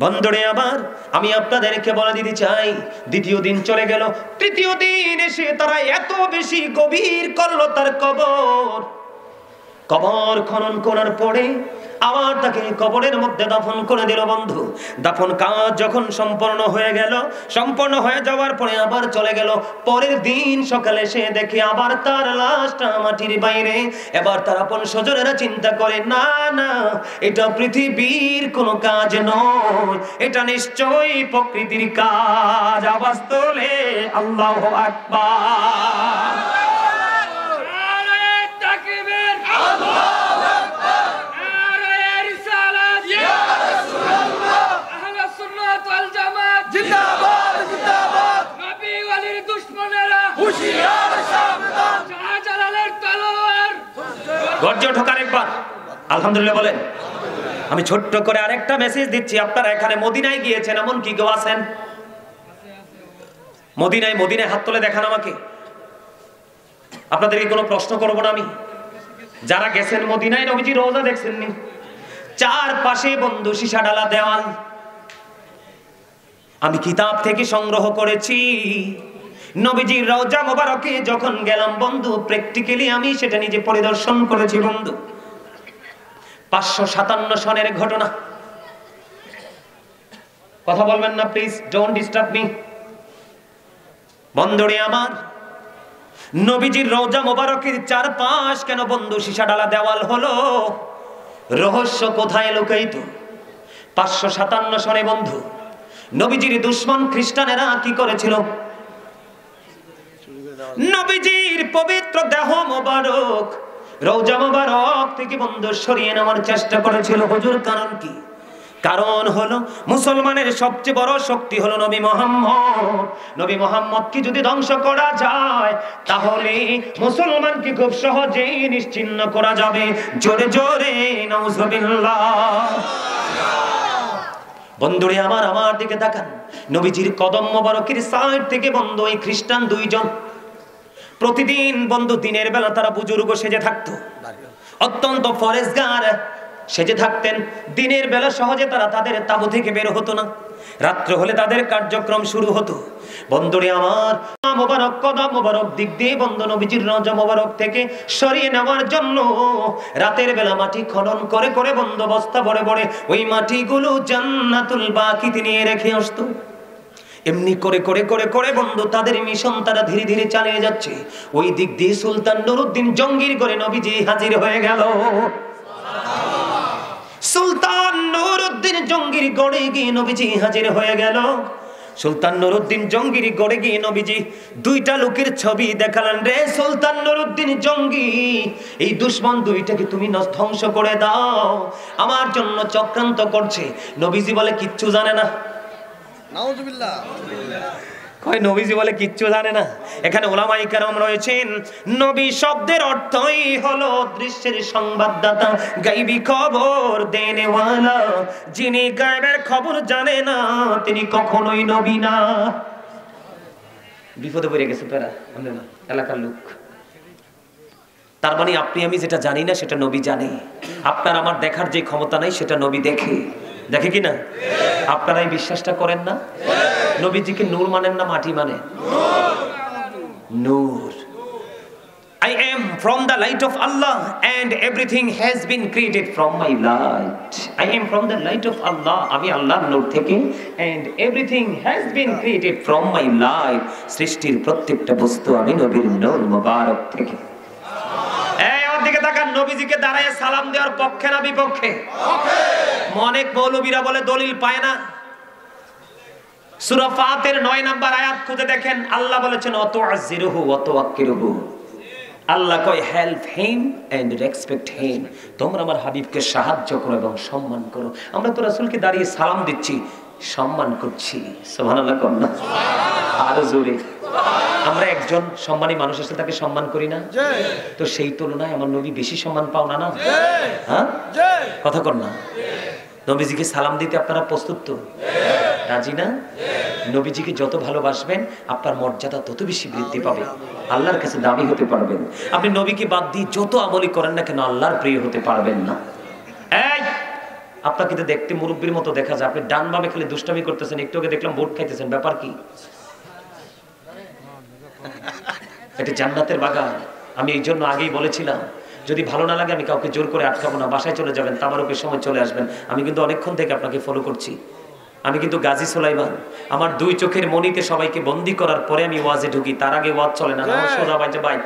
বন্ধুরে আবার আমি আপনাদেরকে বলে দিতে চাই, দ্বিতীয় দিন চলে গেল, তৃতীয় দিন এসে তারা এত বেশি গভীর করলো তার কবর খনন করার পরে আবার তাকে কবরের মধ্যে দাফন করে দিল। বন্ধু, দাফন কাজ যখন সম্পন্ন হয়ে গেল, সম্পন্ন হয়ে যাওয়ার পরে আবার চলে গেল। পরের দিন সকালে সে দেখে আবার তার লাশটা মাটির বাইরে। এবার তার আপন স্বজনেরা চিন্তা করে, না না, এটা পৃথিবীর কোনো কাজ নয়, এটা নিশ্চয়ই প্রকৃতির কাজ। আওয়াজ তোলে আল্লাহু আকবার। গর্জে ঠোকার একবার আলহামদুলিল্লাহ বলেন। আমি ছোট্ট করে আরেকটা মেসেজ দিচ্ছি, আপনারা এখানে মদিনায় গিয়েছেন, এমন কি কেউ আছেন মদিনায়? মদিনায় হাত তুলে দেখান আমাকে। আপনাদেরকে কোনো প্রশ্ন করবো না আমি। যারা গেছেন মদিনায়, নবীজি রওজা দেখছেননি? চারপাশে বন্ধু সীসা ডালা দেওয়াল। আমি কিতাব থেকে সংগ্রহ করেছি। নবীজির রওজা মোবারকে যখন গেলাম বন্ধু, প্র্যাকটিক্যালি আমি সেটা নিজে পরিদর্শন করেছি বন্ধু। 557 সনের ঘটনা। কথা বলবেন না প্লিজ, ডোন্ট ডিস্টার্ব মি। বন্ধুরে আমার, নবীজির রওজা মোবারকের চারপাশ কেন বন্ধু সীসা ডালা দেওয়াল হলো? রহস্য কোথায় লুকায়িত? 557 সনে বন্ধু নবীজির দুশমন খ্রিস্টানেরা কি করেছিল? নবীজির পবিত্র দেহ মোবারক রওজা মোবারক থেকে বন্ধু সরিয়ে নেওয়ার চেষ্টা করেছিল। হুজুর, কারণ কি? কারণ হলো মুসলমানের সবচেয়ে বড় শক্তি হলো নবী মুহাম্মদ। নবী মুহাম্মদকে যদি ধ্বংস করা যায় তাহলে মুসলমানকে খুব সহজেই নিশ্চিহ্ন করা যাবে। জোরে জোরে নাউজুবিল্লাহ। বন্ধুরে আমার দিকে তাকান। নবীজির কদম মোবারকের সাইড থেকে বন্ধু এই খ্রিস্টান 2 জন প্রতিদিন বন্ধু দিনের বেলা তারা বুজুর্গ সেজে থাকতো, অত্যন্ত ফরেজগার সেজে থাকতেন। দিনের বেলা সহজে তারা তাদের তাঁবু থেকে বের হতো না, রাত্র হলে তাদের কার্যক্রম শুরু হতো। বন্ধুরে আমার, মোবারক কদম মোবারক দিক দিয়ে বন্ধু নবীজির রওজা মোবারক থেকে সরিয়ে নেওয়ার জন্য রাতের বেলা মাটি খনন করে করে বন্ধু বস্তা ভরে ভরে ওই মাটিগুলো জান্নাতুল বাকিতে নিয়ে রেখে আসতো। এমনি করে করে করে করে বন্ধু তাদের মিশন তারা ধীরে ধীরে চালিয়ে যাচ্ছে। ওই দিক দিয়ে সুলতান নুরউদ্দিন জঙ্গির করে নবীজি হাজির হয়ে গেল। সুলতান নুরউদ্দিন জঙ্গির গড়ে গিয়ে নবীজি হাজির হয়ে গেল। সুলতান নুরউদ্দিন জঙ্গির গড়ে গিয়ে নবীজি 2টা লোকের ছবি দেখালেন। রে সুলতান নুরউদ্দিন জঙ্গি, এই দুশমন 2টাকে তুমি ধ্বংস করে দাও, আমার জন্য চক্রান্ত করছে। নবীজি বলে কিচ্ছু জানে না। নাউজুবিল্লাহ। কয় নবীজি বলে কিচ্ছু জানে না। এখানে উলামায়ে কেরাম রয়েছেন। নবী শব্দের অর্থই হলো দৃশ্যের সংবাদদাতা, গায়বী খবর দেনেওয়ালা। যিনি গায়বের খবর জানে না তিনি কখনোই নবী না। বিপদে পড়ে গেছে তারা, না এলাকার লোক। তার মানে আপনি আমি যেটা জানি না সেটা নবী জানে। আপনার আমার দেখার যে ক্ষমতা নাই সেটা নবী দেখে। দেখে কিনা? আপনারাই বিশ্বাসটা করেন না? নবীজিকে নূর মানেন না মাটি মানে? নূর। I am from the light of Allah and everything has been created from my light. I am from the light of Allah. আমি আল্লাহর নূর থেকে and everything has been created from my light. সৃষ্টির প্রত্যেকটা বস্তু আমি নবীর নূর মোবারক থেকে। দিকে তাকান। নবীজিকে দাঁড়ায় সালাম দেওয়ার পক্ষে না বিপক্ষে? অনেক মৌলবীরা বলে দলিল পায় না। সূরা ফাতির 9 নম্বর আয়াত খুঁজে দেখেন। আল্লাহ বলেছেন ওয়াতুআযিরুহু ওয়াতুওয়াক্কিরুহু। আল্লাহ কয় help him and respect him. তোমরা আমার হাবিবকে সাহায্য করো এবং সম্মান করো। আমরা তো রাসূলকে দাঁড়িয়ে সালাম দিচ্ছি, সম্মান করছি। সুবহানাল্লাহ। সুবহানাল্লাহ। আরো জোরে। আমরা একজন সম্মানী মানুষ আসলে তাকে সম্মান করি না, তো সেই তুলনায় আমার নবী বেশি সম্মান পাও না? হ্যাঁ, কথা কর না? নবীজিকে সালাম দিতে আপনারা প্রস্তুত তো? রাজি না? নবীজিকে যত ভালোবাসবেন আপনার মর্যাদা তত বেশি বৃদ্ধি পাবে, আল্লাহর কাছে দামি হতে পারবেন। আপনি নবীকে বাদ দিয়ে যত আমলি করেন না কেন আল্লাহর প্রিয় হতে পারবেন না। এই আপনাকে তো দেখতে মুরব্বীর মতো দেখা যায়, আপনি ডান বামে খালি দুষ্টামি করতেছেন, একটু আগে দেখলাম ভোট খাইতেছেন, ব্যাপার কি? এটা জান্নাতের বাগান। আমি এই জন্য আগেই বলেছিলাম যদি ভালো না লাগে আমি কাউকে জোর করে আটকাবো না, বাসায় চলে যাবেন, তামারুকের সময় চলে আসবেন। আমি কিন্তু অনেকক্ষণ থেকে আপনাকে ফলো করছি। আমি কিন্তু গাজী সুলাইমান, আমার দুই চোখের মনিতে সবাইকে বন্দি করার পরে আমি ওয়াজে ঢুকি, তার আগে ওয়াজ চলে না। সোজা বাইতে বাই,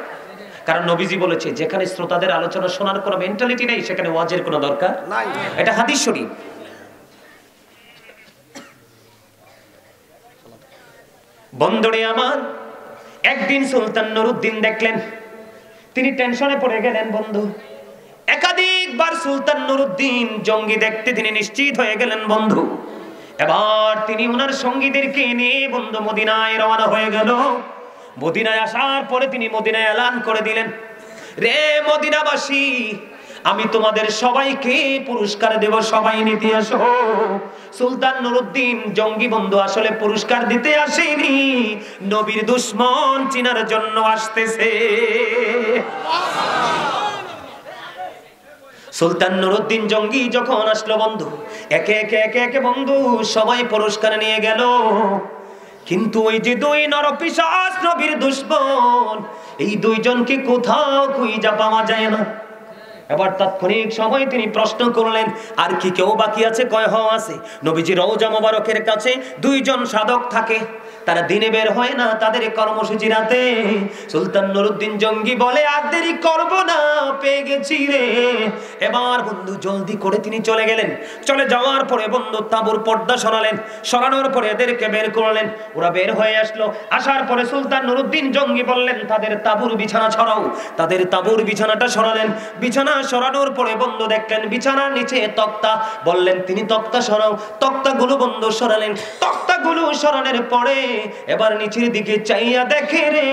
কারণ নবীজি বলেছে যেখানে শ্রোতাদের আলোচনা শোনার কোনো মেন্টালিটি নেই সেখানে ওয়াজের কোনো দরকার নাই, এটা হাদিস শরীফ। বন্ধুরে আমার, একদিন সুলতান নুরউদ্দিন দেখলেন তিনি টেনশনে পড়ে গেলেন। বন্ধু, একাধিকবার সুলতান নুরউদ্দিন জঙ্গি দেখতে তিনি নিশ্চিত হয়ে গেলেন। বন্ধু, এবার তিনি ওনার সঙ্গীদেরকে নিয়ে বন্ধু মদিনায় রওনা হয়ে গেল। মদিনায় আসার পরে তিনি মদিনায় এলান করে দিলেন, রে মদিনাবাসী, আমি তোমাদের সবাইকে পুরস্কার দেব, সবাই নিতে আসো। সুলতান নুরউদ্দিন জঙ্গি বন্ধু আসলে পুরস্কার দিতে আসেনি, নবীর দুশমন চিনার জন্য আসতেছে। সুলতান নুরউদ্দিন জঙ্গি যখন আসলো বন্ধু, একে একে একে একে বন্ধু সবাই পুরস্কার নিয়ে গেল। কিন্তু ওই যে দুই নরপিশাচ নবীর দুশমন, এই দুইজনকে কোথাও খুঁজে পাওয়া যায় না। এবার তাৎক্ষণিক সময় তিনি প্রশ্ন করলেন, আর কি কেউ বাকি আছে? কয় হওয়া আছে। নবীজি রওজা মোবারকের কাছে দুইজন সাধক থাকে, তারা দিনে বের হয় না, তাদের কর্মসূচি রাতে। সুলতান নুরউদ্দিন জঙ্গি বলে, আর দেরি করব না, পেয়ে গেছি রে। এবার বন্ধু জলদি করে তিনি চলে গেলেন। চলে যাওয়ার পরে বন্ধু তাঁবুর পর্দা সরালেন, সরানোর পরে এদেরকে বের করলেন। ওরা বের হয়ে আসলো। আসার পরে সুলতান নুরউদ্দিন জঙ্গি বললেন, তাদের তাঁবুর বিছানা ছড়াও। তাদের তাঁবুর বিছানাটা সরালেন। বিছানা সরানোর পরে বন্ধু দেখলেন বিছানার নিচে তক্তা। বললেন তিনি তক্তা সরাও। তক্তাগুলো বন্ধু সরালেন। তক্তাগুলো সরানোর পরে এবার নিচের দিকে চাইয়া দেখে রে,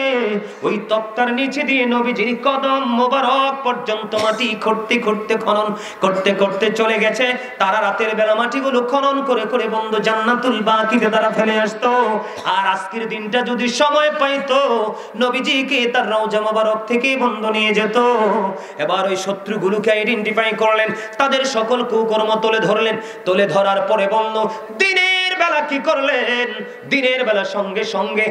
ওই তক্তার নিচে দিয়ে নবীজির কদম মোবারক পর্যন্ত মাটি খুঁড়তে খুঁড়তে খনন করতে করতে চলে গেছে। তারা রাতের বেলা মাটিগুলো খনন করে করে বন্ধু জান্নাতুল বাকিতে তারা ফেলে আসতো। আর আজকের দিনটা যদি সময় পাইতো, নবীজিকে তার রওজা মোবারক থেকে বন্ধু নিয়ে যেত। এবার ওই শত্রুগুলোকে আইডেন্টিফাই করলেন, তাদের সকল কুকর্ম তুলে ধরলেন। তুলে ধরার পরে বন্ধু দিনের বেলা কি করলেন? দিনের বেলা সঙ্গে সঙ্গে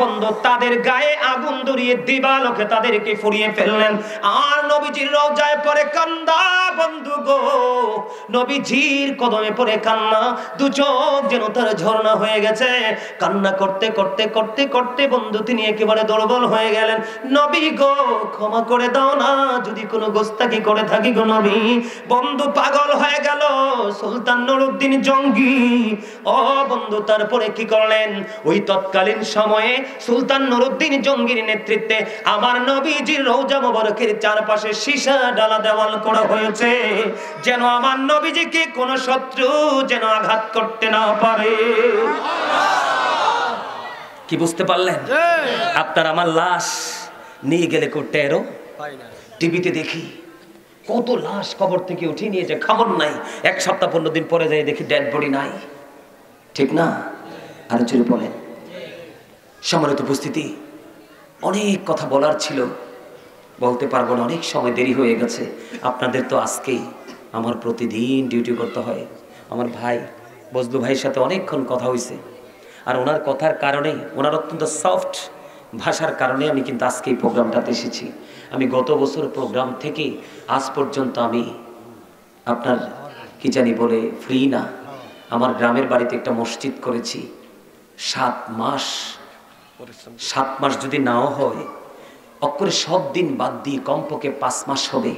বন্ধু তাদের গায়ে আগুন ধরিয়ে দিবালোকে তাদেরকে ফুরিয়ে ফেললেন। আর নবীজির রওজায় পরে কান্না বন্ধু গো, নবীজির কদমে পরে কান্না, দু চোখ যেন তার ঝর্ণা হয়ে গেছে। কান্না করতে করতে করতে করতে বন্ধু তিনি একেবারে দুর্বল হয়ে গেলেন। নবী গো, ক্ষমা করে দাও না যদি কোনো গোস্তাকি করে থাকি গো নবী। বন্ধু পাগল হয়ে গেল সুলতান নুরউদ্দিন জঙ্গি। বন্ধু তারপরে কি করলেন? ওই তৎকালীন সময়ে সুলতান নুরউদ্দিন জঙ্গির নেতৃত্বে আমার নবীজির রওজা মোবারকের চারপাশে সীসা ডালা দেওয়াল করা হয়েছে, যেন আমার নবীজিকে কোন শত্রু যেন আঘাত করতে না পারে। কি বুঝতে পারলেন? আপনার আমার লাশ নিয়ে গেলে করতে এরো টিভিতে দেখি কত লাশ কবর থেকে উঠিয়ে নিয়ে যায়, খবর নাই। 1 সপ্তাহ 15 দিন পরে যাই দেখি ডেড বডি নাই, ঠিক না? আরো জোরে বলেন। সম্মানিত উপস্থিতি, অনেক কথা বলার ছিল, বলতে পারবো না, অনেক সময় দেরি হয়ে গেছে। আপনাদের তো আজকেই আমার প্রতিদিন ডিউটি করতে হয়। আমার ভাই বজলু ভাইয়ের সাথে অনেকক্ষণ কথা হয়েছে, আর ওনার কথার কারণে, ওনার অত্যন্ত সফট ভাষার কারণে আমি কিন্তু আজকে এই প্রোগ্রামটাতে এসেছি। আমি গত বছর প্রোগ্রাম থেকে আজ পর্যন্ত আমি আপনার কি জানি বলে ফ্রি না, আমার গ্রামের বাড়িতে একটা মসজিদ করেছি। 7 মাস যদি নাও হয়, অক্ষরে সব দিন বাদ দিয়ে কমপক্ষে 5 মাস হবে।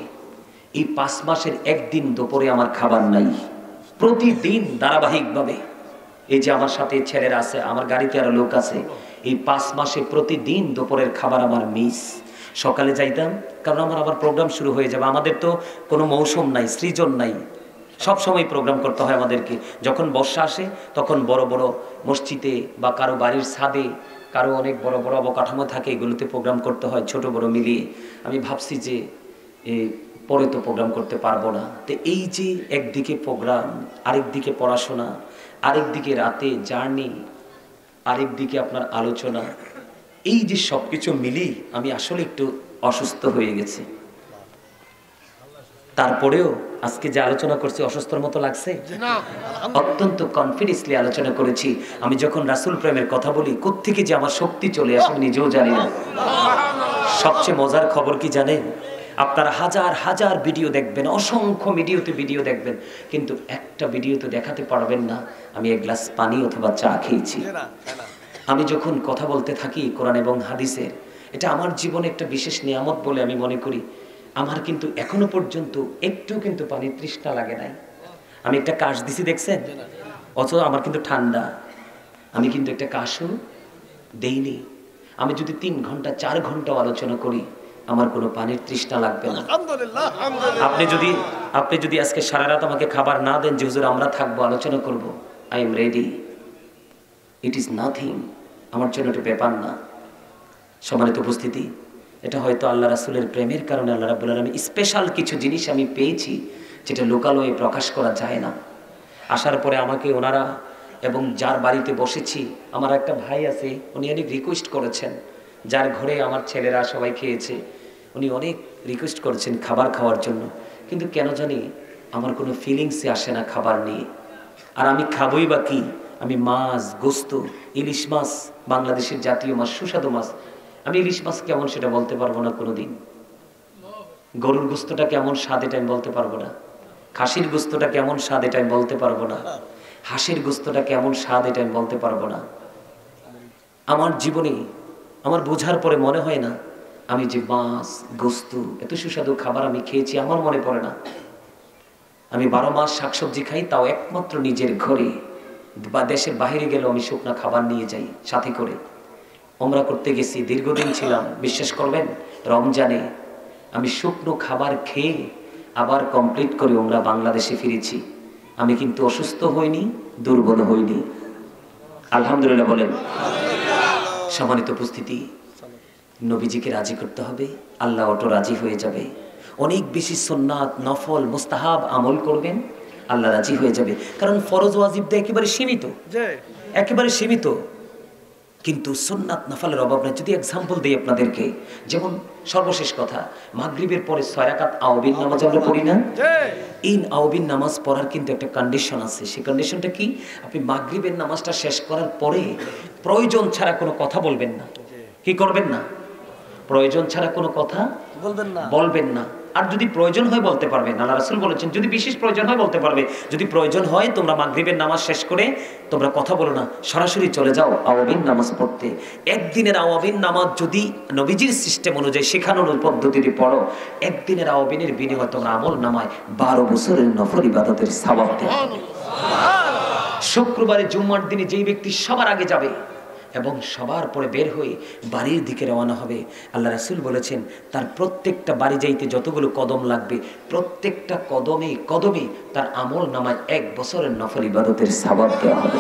এই 5 মাসের একদিন দুপুরে আমার খাবার নাই, প্রতিদিন ধারাবাহিকভাবে। এই যে আমার সাথে ছেলেরা আছে, আমার গাড়িতে আরো লোক আছে, এই 5 মাসে প্রতিদিন দুপুরের খাবার আমার মিস। সকালে যাইতাম, কারণ আমার আবার প্রোগ্রাম শুরু হয়ে যাবে। আমাদের তো কোনো মৌসুম নাই, সৃজন নাই, সব সময় প্রোগ্রাম করতে হয় আমাদেরকে। যখন বর্ষা আসে তখন বড় বড় মসজিদে বা কারো বাড়ির ছাদে, কারো অনেক বড় বড় অবকাঠামো থাকে, এগুলোতে প্রোগ্রাম করতে হয় ছোট বড় মিলিয়ে। আমি ভাবছি যে পরে তো প্রোগ্রাম করতে পারবো না, তো এই যে একদিকে প্রোগ্রাম, আরেকদিকে পড়াশোনা, আরেকদিকে রাতে জার্নি, আরেকদিকে আপনার আলোচনা, এই যে সব কিছু মিলিয়ে আমি আসলে একটু অসুস্থ হয়ে গেছি। তারপরেও আজকে যে আলোচনা করছি অসুস্থর মতো লাগছে না, অত্যন্ত কনফিডেন্সলি আলোচনা করেছি। আমি যখন রাসূল প্রেমের কথা বলি কোত্থেকে যে আমার শক্তি চলে আসে আমি নিজেও জানি না। সবচেয়ে মজার খবর কি জানেন? আপনারা হাজার হাজার ভিডিও দেখবেন, অসংখ্য ভিডিও দেখবেন, কিন্তু একটা ভিডিও তো দেখাতে পারবেন না আমি এক গ্লাস পানি অথবা চা খেয়েছি। আমি যখন কথা বলতে থাকি কোরআন এবং হাদিসের, এটা আমার জীবনে একটা বিশেষ নিয়ামত বলে আমি মনে করি। আমার কিন্তু এখনো পর্যন্ত একটু কিন্তু পানির তৃষ্ণা লাগে নাই। আমি একটা কাশ দিছি দেখছেন, অথচ আমার কিন্তু ঠান্ডা, আমি কিন্তু একটা কাশও দেইনি। আমি যদি 3 ঘন্টা 4 ঘন্টাও আলোচনা করি আমার কোনো পানির তৃষ্ণা লাগবে না। আপনি যদি আজকে সারা রাত আমাকে খাবার না দেন যে হুজুর আমরা থাকবো আলোচনা করব, I am ready, it is nothing, আমার জন্য এটা ব্যাপার না। সম্মানিত উপস্থিতি, এটা হয়তো আল্লাহ রাসূলের প্রেমের কারণে আল্লাহ রাব্বুল আলামিন স্পেশাল কিছু জিনিস আমি পেয়েছি যেটা লোকালয়ে প্রকাশ করা যায় না। আসার পরে আমাকে ওনারা এবং যার বাড়িতে বসেছি, আমার একটা ভাই আছে, উনি অনেক রিকোয়েস্ট করেছেন, যার ঘরে আমার ছেলেরা সবাই খেয়েছে, উনি অনেক রিকোয়েস্ট করেছেন খাবার খাওয়ার জন্য, কিন্তু কেন জানি আমার কোনো ফিলিংসই আসে না খাবার নিয়ে। আর আমি খাবই বা কি? আমি মাছ, গোস্ত, ইলিশ মাছ, বাংলাদেশের জাতীয় মাছ, সুস্বাদু মাছ, আমি ইলিশ মাছ কেমন সেটা বলতে পারবো না কোনোদিন। গরুর গোস্তটা কেমন স্বাদ এটা আমি বলতে পারবো না। খাসির গোস্তটা কেমন স্বাদ এটা আমি বলতে পারবো না। হাঁসের গোস্তটা কেমন স্বাদ এটা আমি বলতে পারবো না। আমার জীবনে আমার বোঝার পরে মনে হয় না আমি যে মাছ, গোস্ত, এত সুস্বাদু খাবার আমি খেয়েছি, আমার মনে পড়ে না। আমি 12 মাস শাকসবজি খাই, তাও একমাত্র নিজের ঘরে, বা দেশের বাইরে গেলেও আমি শুকনা খাবার নিয়ে যাই সাথে করে। ওমরা করতে গেছি, দীর্ঘদিন ছিলাম, বিশ্বাস করবেন রমজানে আমি শুকনো খাবার খেয়ে আবার কমপ্লিট করে ওমরা বাংলাদেশে ফিরেছি। আমি কিন্তু অসুস্থ হইনি, দুর্বল হইনি, আলহামদুলিল্লাহ বলেন। সম্মানিত উপস্থিতি, নবীজিকে রাজি করতে হবে, আল্লাহ অটো রাজি হয়ে যাবে। অনেক বেশি সুন্নাত, নফল, মুস্তাহাব আমল করবেন, আল্লাহ রাজি হয়ে যাবে। কারণ ফরজ ওয়াজিব একেবারে সীমিত, একেবারে সীমিত, কিন্তু সুন্নাত নফলের অভাব নেই। যদি এক্সাম্পল দিই আপনাদেরকে, যেমন সর্বশেষ কথা, মাগরিবের পরে 6 রাকাত আওয়াবিন নামাজ আমরা পড়ি না? এই আওয়াবিন নামাজ পড়ার কিন্তু একটা কন্ডিশন আছে। সেই কন্ডিশনটা কি? আপনি মাগরিবের নামাজটা শেষ করার পরে প্রয়োজন ছাড়া কোনো কথা বলবেন না। কি করবেন না? প্রয়োজন ছাড়া কোনো কথা বলবেন না। আর যদি প্রয়োজন হয় বলতে পারবেন, আল্লাহ রাসূল বলেছেন যদি বিশেষ প্রয়োজন হয় বলতে পারবে। যদি প্রয়োজন হয় তোমরা মাগরিবের নামাজ শেষ করে তোমরা কথা বলো না, সরাসরি চলে যাও আওয়াবিন নামাজ পড়তে। একদিনের আওয়াবিন নামাজ যদি নবীজির সিস্টেম অনুযায়ী শেখানোর পদ্ধতিতে পড়ো, একদিনের আওয়াবিনের বিনিময়ে তোমরা আমল নামায় 12 বছরের নফল ইবাদতের সওয়াব দেবে। শুক্রবারে জুম্মার দিনে যেই ব্যক্তি সবার আগে যাবে এবং সবার পরে বের হয়ে বাড়ির দিকে রওনা হবে, আল্লাহ রাসূল বলেছেন তার প্রত্যেকটা বাড়ি যাইতে যতগুলো কদম লাগবে, প্রত্যেকটা কদমে কদমে তার আমল নামায় 1 বছরের নফল ইবাদতের সওয়াব দেওয়া হবে।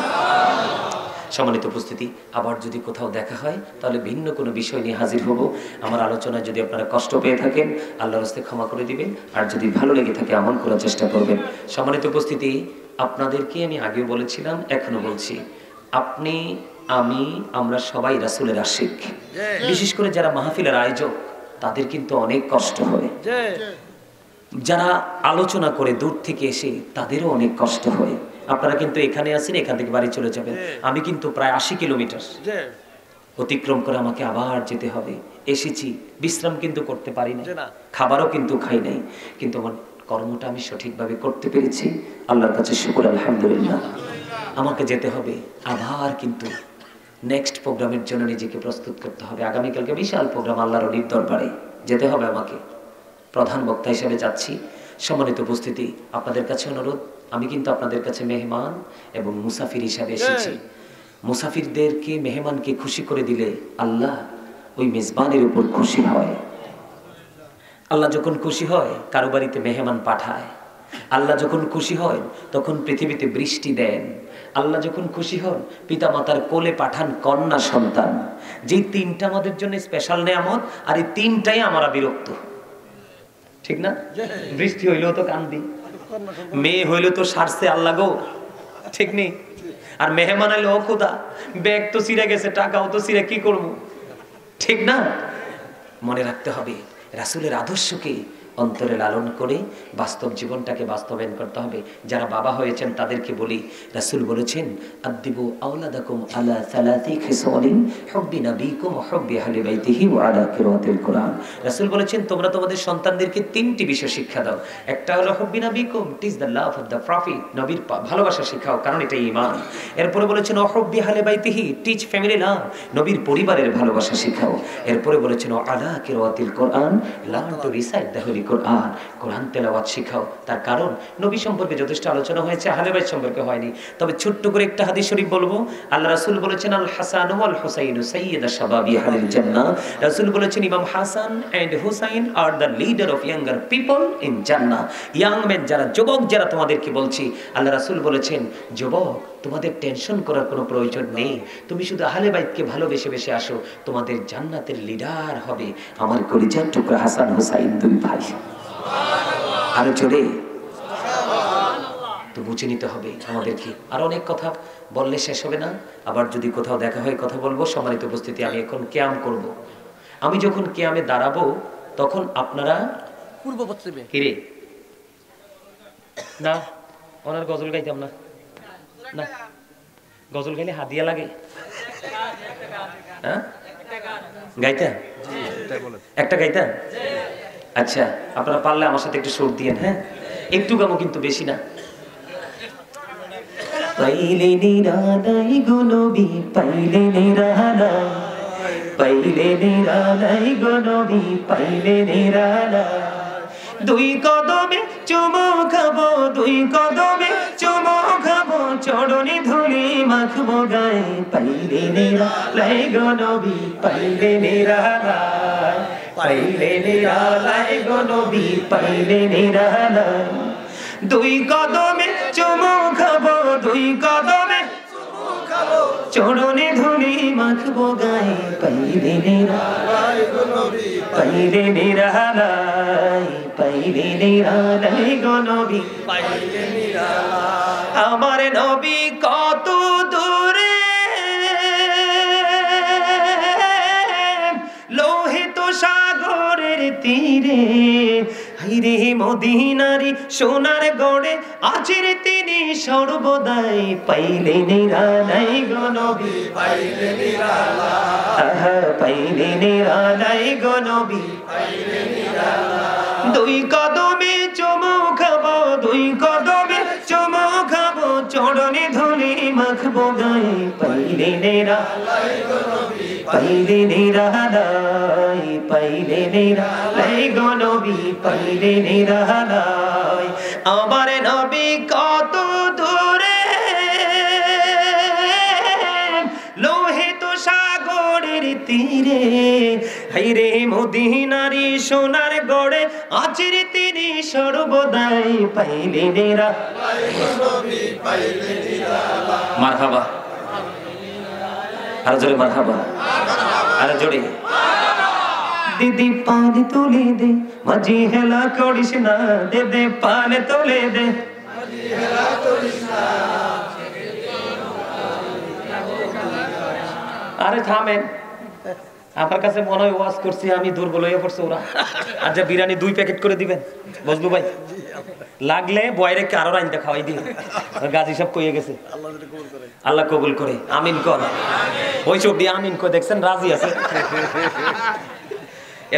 সম্মানিত উপস্থিতি, আবার যদি কোথাও দেখা হয় তাহলে ভিন্ন কোনো বিষয় নিয়ে হাজির হব। আমার আলোচনায় যদি আপনারা কষ্ট পেয়ে থাকেন আল্লাহর রাস্তায় ক্ষমা করে দিবেন, আর যদি ভালো লেগে থাকে আমল করার চেষ্টা করবেন। সম্মানিত উপস্থিতি, আপনাদেরকে আমি আগেও বলেছিলাম, এখনো বলছি, আপনি, আমি, আমরা সবাই রাসূলের আশিক। বিশেষ করে যারা মাহফিলের আয়োজক তাদের কিন্তু অনেক কষ্ট হয়, যারা আলোচনা করে দূর থেকে এসে তাদেরও অনেক কষ্ট হয়। আপনারা কিন্তু এখানে আছেন, এখান থেকে বাড়ি চলে যাবেন, আমি কিন্তু প্রায় 80 কিলোমিটার অতিক্রম করে আমাকে আবার যেতে হবে। এসেছি, বিশ্রাম কিন্তু করতে পারি না, খাবারও কিন্তু খাই নাই, কিন্তু আমার কর্মটা আমি সঠিকভাবে করতে পেরেছি, আল্লাহর কাছে শুকর আলহামদুলিল্লাহ। আমাকে যেতে হবে আবার, কিন্তু নেক্সট প্রোগ্রামের জন্য নিজেকে প্রস্তুত করতে হবে। আগামীকালকে বিশাল প্রোগ্রাম আল্লাহর অলির দরবারে, যেতে হবে আমাকে, প্রধান বক্তা হিসেবে যাচ্ছি। সম্মানিত উপস্থিতি, আপনাদের কাছে অনুরোধ, আমি কিন্তু আপনাদের কাছে মেহমান এবং মুসাফির হিসাবে এসেছি। মুসাফিরদেরকে, মেহমানকে খুশি করে দিলে আল্লাহ ওই মেজবানের উপর খুশি হয়। আল্লাহ যখন খুশি হয় কারো বাড়িতে মেহমান পাঠায়, আল্লাহ যখন খুশি হয় তখন পৃথিবীতে বৃষ্টি দেন। আল্লাহ যখন খুশি হন পিতা মাতার কোলে পাঠান কন্যা সন্তান। যেই তিনটা আমাদের জন্য স্পেশাল নেয়ামত, আর এই তিনটাই আমরা বিরক্ত, ঠিক না? বৃষ্টি হইলেও তো কান্দি, মেয়ে হইলেও তো সারছে আল্লাহ গো, ঠিক নেই? আর মেহমান এলো ও খোদা, ব্যাগ তো ছিঁড়ে গেছে, টাকাও তো ছিঁড়ে, কি করবো, ঠিক না? মনে রাখতে হবে রাসূলের আদর্শকে অন্তরে লালন করে বাস্তব জীবনটাকে বাস্তবায়ন করতে হবে। যারা বাবা হয়েছেন তাদেরকে বলি, রাসূল বলেছেন আদিবু আওলাদাকুম আলা সালাতি খিসালিন হুব্বি নবীকুম ওয়া হুব্বি আহলি বাইতিহি ওয়া আলা কিরাতিল কুরআন। রাসূল বলেছেন তোমরা তোমাদের সন্তানদেরকে তিনটি বিষয় শিক্ষা দাও। একটা হলো হুব্বি নবীকুম, it is the love of the Prophet, নবীর ভালোবাসা শেখাও, কারণ এটা ঈমান। এরপরে বলেছেন ওয়া হুব্বি আহলি বাইতিহি, টিচ ফ্যামিলি লাভ, নবীর পরিবারের ভালোবাসা শেখাও। এরপরে বলেছেন ওয়া আলা কিরাতিল কুরআন, learn to recite the Holy Quran, কোরআন তেলাওয়াত শিখাও। তার কারণ নবী সম্পর্কে যথেষ্ট আলোচনা হয়েছে, আহলে বাইত সম্পর্কে হয়নি। তবে ছোট্ট করে একটা হাদিস শরীফ বলবো। আল্লাহ রাসূল বলেছেন আল হাসান ওয়াল হুসাইন সাইয়্যিদা শাবাবি আহলিল জান্নাহ। রাসূল বলেছেন ইমাম Hasan and Husain are the leader of younger people in জান্নাহ। ইয়াং মেন যারা, যুবক যারা, তোমাদেরকে বলছি, আল্লাহ রাসূল বলেছেন যুবক তোমাদের টেনশন করার কোনো প্রয়োজন নেই, তুমি শুধু আহলে বাইতকে ভালোবেসে বেশে আসো, তোমাদের জান্নাতের লিডার হবে আমার কলিজার টুকরা হাসান হুসাইন, দুই ভাই। আরো জোরে তো বুঝে নিতে হবে আমাদেরকে। আর অনেক কথা বললে শেষ হবে না, আবার যদি কোথাও দেখা হয় কথা বলবো। সম্মানিত উপস্থিতি, আমি এখন কিয়াম করব। আমি যখন কিয়ামে দাঁড়াবো তখন আপনারা পূর্ব পশ্চিমে, কিরে না ওনার গজল গাইতাম না, না গজল গাইলে হাদিয়া লাগে, হ্যাঁ গাইতেন, একটা গাইতেন? আচ্ছা আপনারা পারলে আমার সাথে একটু সুর দিয়েন, হ্যাঁ একটু গামো, কিন্তু বেশি না। পাইলে নিরালাই গো নবী, পাইলে নিরালাই, পাইলে নিরালাই গো নবী, পাইলে নিরালাই। দুই কদমে চুমু খাবো, দুই কদমে চুমু খাবো, চরণে ধুলি মাখবো গায়ে, পাইলে নিরালাই গো নবী, পাইলে নিরালাই, পাইলে নিরালাই গো নবী, পাইলে নিরালাই। দুই কদমে চুমু খাবো, দুই কদমে চুমু খাবো, চরণে ধুলি মাখবো গায়ে, পাইলে নিরালাই গো নবী, পাইলে নিরালাই, পাইলে নিরালাই গো নবী, পাইলে নিরালাই। আমার নবী কত দূরে, লোহিত সাগরের তীরে, হাইরে মদিনারি সোনার গড়ে আছেন তিনি সর্বদাই, পাইলে নিরালাই গো নবী, পাইলে নিরালাই, পাইলে নিরালাই গো নবী, পাইলে নিরালাই। দুই কদমে চুমু খাবো, দুই কদমে চুমু খাবো, চরণে ধুলি মাখবো গায়ে, পাইলে নিরালাই গো নবী, পাইলে নিরালাই, পাইলে নিরালাই গো নবী, পাইলে নিরালাই। আমার নবী কত দূরে, লোহিত সাগরের তীরে, হাইরে মদিনারি সোনার গড়ে আছেন তিনি সর্বদাই, পাইলে নিরালাই গো নবী, পাইলে নিরালাই। মারহাবা, আর জোরে মারহাবা, আর জোরে। দিদি পালে তুলে দে, মাঝি হেলা করিস না, দে দে পালে তুলে দে, মাঝি হেলা করিস না। আরে থামেন, আমার কাছে মনে হয় ওয়াজ করছি আমি, দুর্বল হয়ে পড়ছে ওরা। আচ্ছা বিরিয়ানি 2 প্যাকেট করে দিবেন বজলু ভাই, লাগলে বয়রে কারো রাইন্দা খাওয়াই দিন। গাজী সব কইয়ে গেছে, আল্লাহ কবুল করে, আমিন কর। ওই সব দিয়ে আমিন কই, দেখছেন রাজি আছে।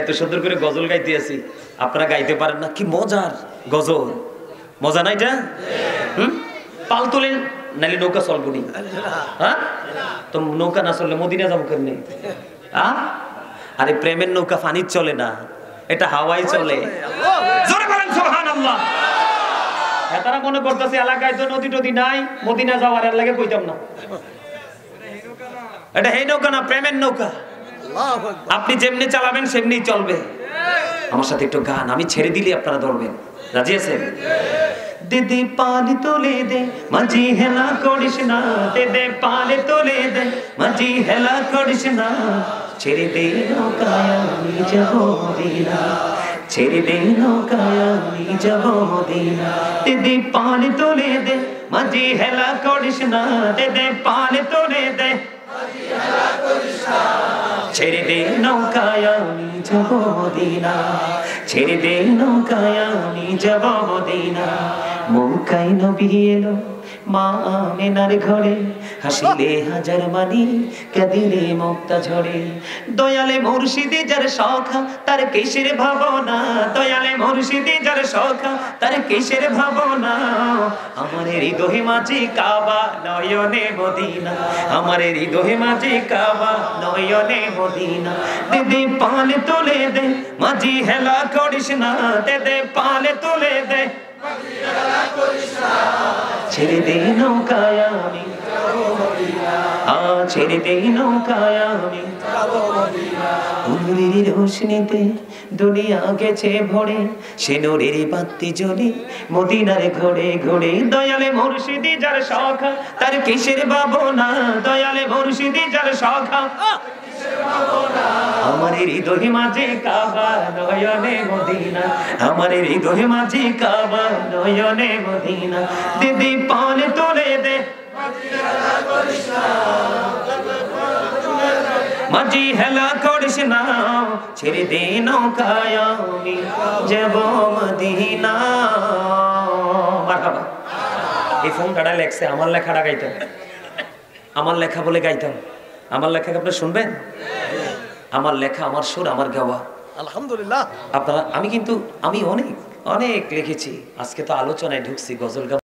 এত সুন্দর করে গজল গাইতে আছি, আপনারা গাইতে পারেন না, কি মজার গজল, মজা না এটা? পাল তোলেন নাইলে নৌকা চলবো নি, হ্যাঁ তো নৌকা না চললে মদিনা যাবো কেমনে? আরে প্রেমের নৌকা পানি চলে না, এটা হাওয়াই চলে। জোরে বলেন সুবহানাল্লাহ। এটারা মনে করতেছে এলাকায় তো নদী টদী নাই, মদিনা যাওয়ার এর লাগে কইতাম না। এটা এই নৌকা না, প্রেমের নৌকা। আপনি যেমনি চালাবেন সেমনি চলবে। আমার সাথে একটু গান, আমি ছেড়ে দিলে আপনারা ধরবেন। রাজি আছেন? দিদি পানি তুলে দে মাঝি হেলা করিস না, দিদি পানি তুলে দে মাঝি হেলা করিস না, ছেড়ে দে নৌকায় আমি যাব মদিনা, ছেড়ে দে নৌকায় আমি যাব মদিনা। দিদি পানি তুলে দে মাঝি হেলা করিস না, দিদি পানি তুলে দে ছেড়ে দে নৌকায় আমি যাব মদিনা, ছেড়ে দে নৌকায় আমি যাব মদিনা। মৌকায় নবী এলো মা আমেনার ঘরে, হাসিলে হাজার মানি কাঁদিলে মুক্তা ঝরে। দয়ালে মুর্শিদি যার সখা তার কিসের ভাবনা, দয়ালে মুর্শিদি যার সখা তার কিসের ভাবনা। আমার হৃদয়ে মাঝে কাবা নয়নে মদিনা, আমার হৃদয়ে মাঝে কাবা নয়নে মদিনা। দিদি পালে তুলে দে মাঝি হেলা করিস না, দিদি পালে তুলে দে ছেড়ে দে নৌকায় আমি ছেড়ে দে নৌকায় আমি। নূরের রোশনীতে দুনিয়া গেছে ভরে, সে নূরের বাতি জ্বলে মদিনার ঘরে ঘরে। দয়ালে মুর্শিদি যার সখা তার কিসের ভাবনা, দয়ালে মুর্শিদি যার সখা আমার হৃদয়ে মাঝে কাবা নয়নে মদিনা, আমার হৃদয়ে মাঝে কাবা নয়নে মদিনা। দিদি পালে তুলে দে মাঝি হেলা করিস না, ছেড়ে দে নৌকায় আমি যাব মদিনা। মারহাবা। এই ফোনটা লেখছে, আমার লেখাটা গাইতাম, আমার লেখা বলে গাইতাম। আমার লেখাকে আপনি শুনবেন? আমার লেখা, আমার সুর, আমার গাওয়া, আলহামদুলিল্লাহ। আপনারা আমি কিন্তু আমি অনেক অনেক লিখেছি, আজকে তো আলোচনায় ঢুকছি, গজল গাওয়া।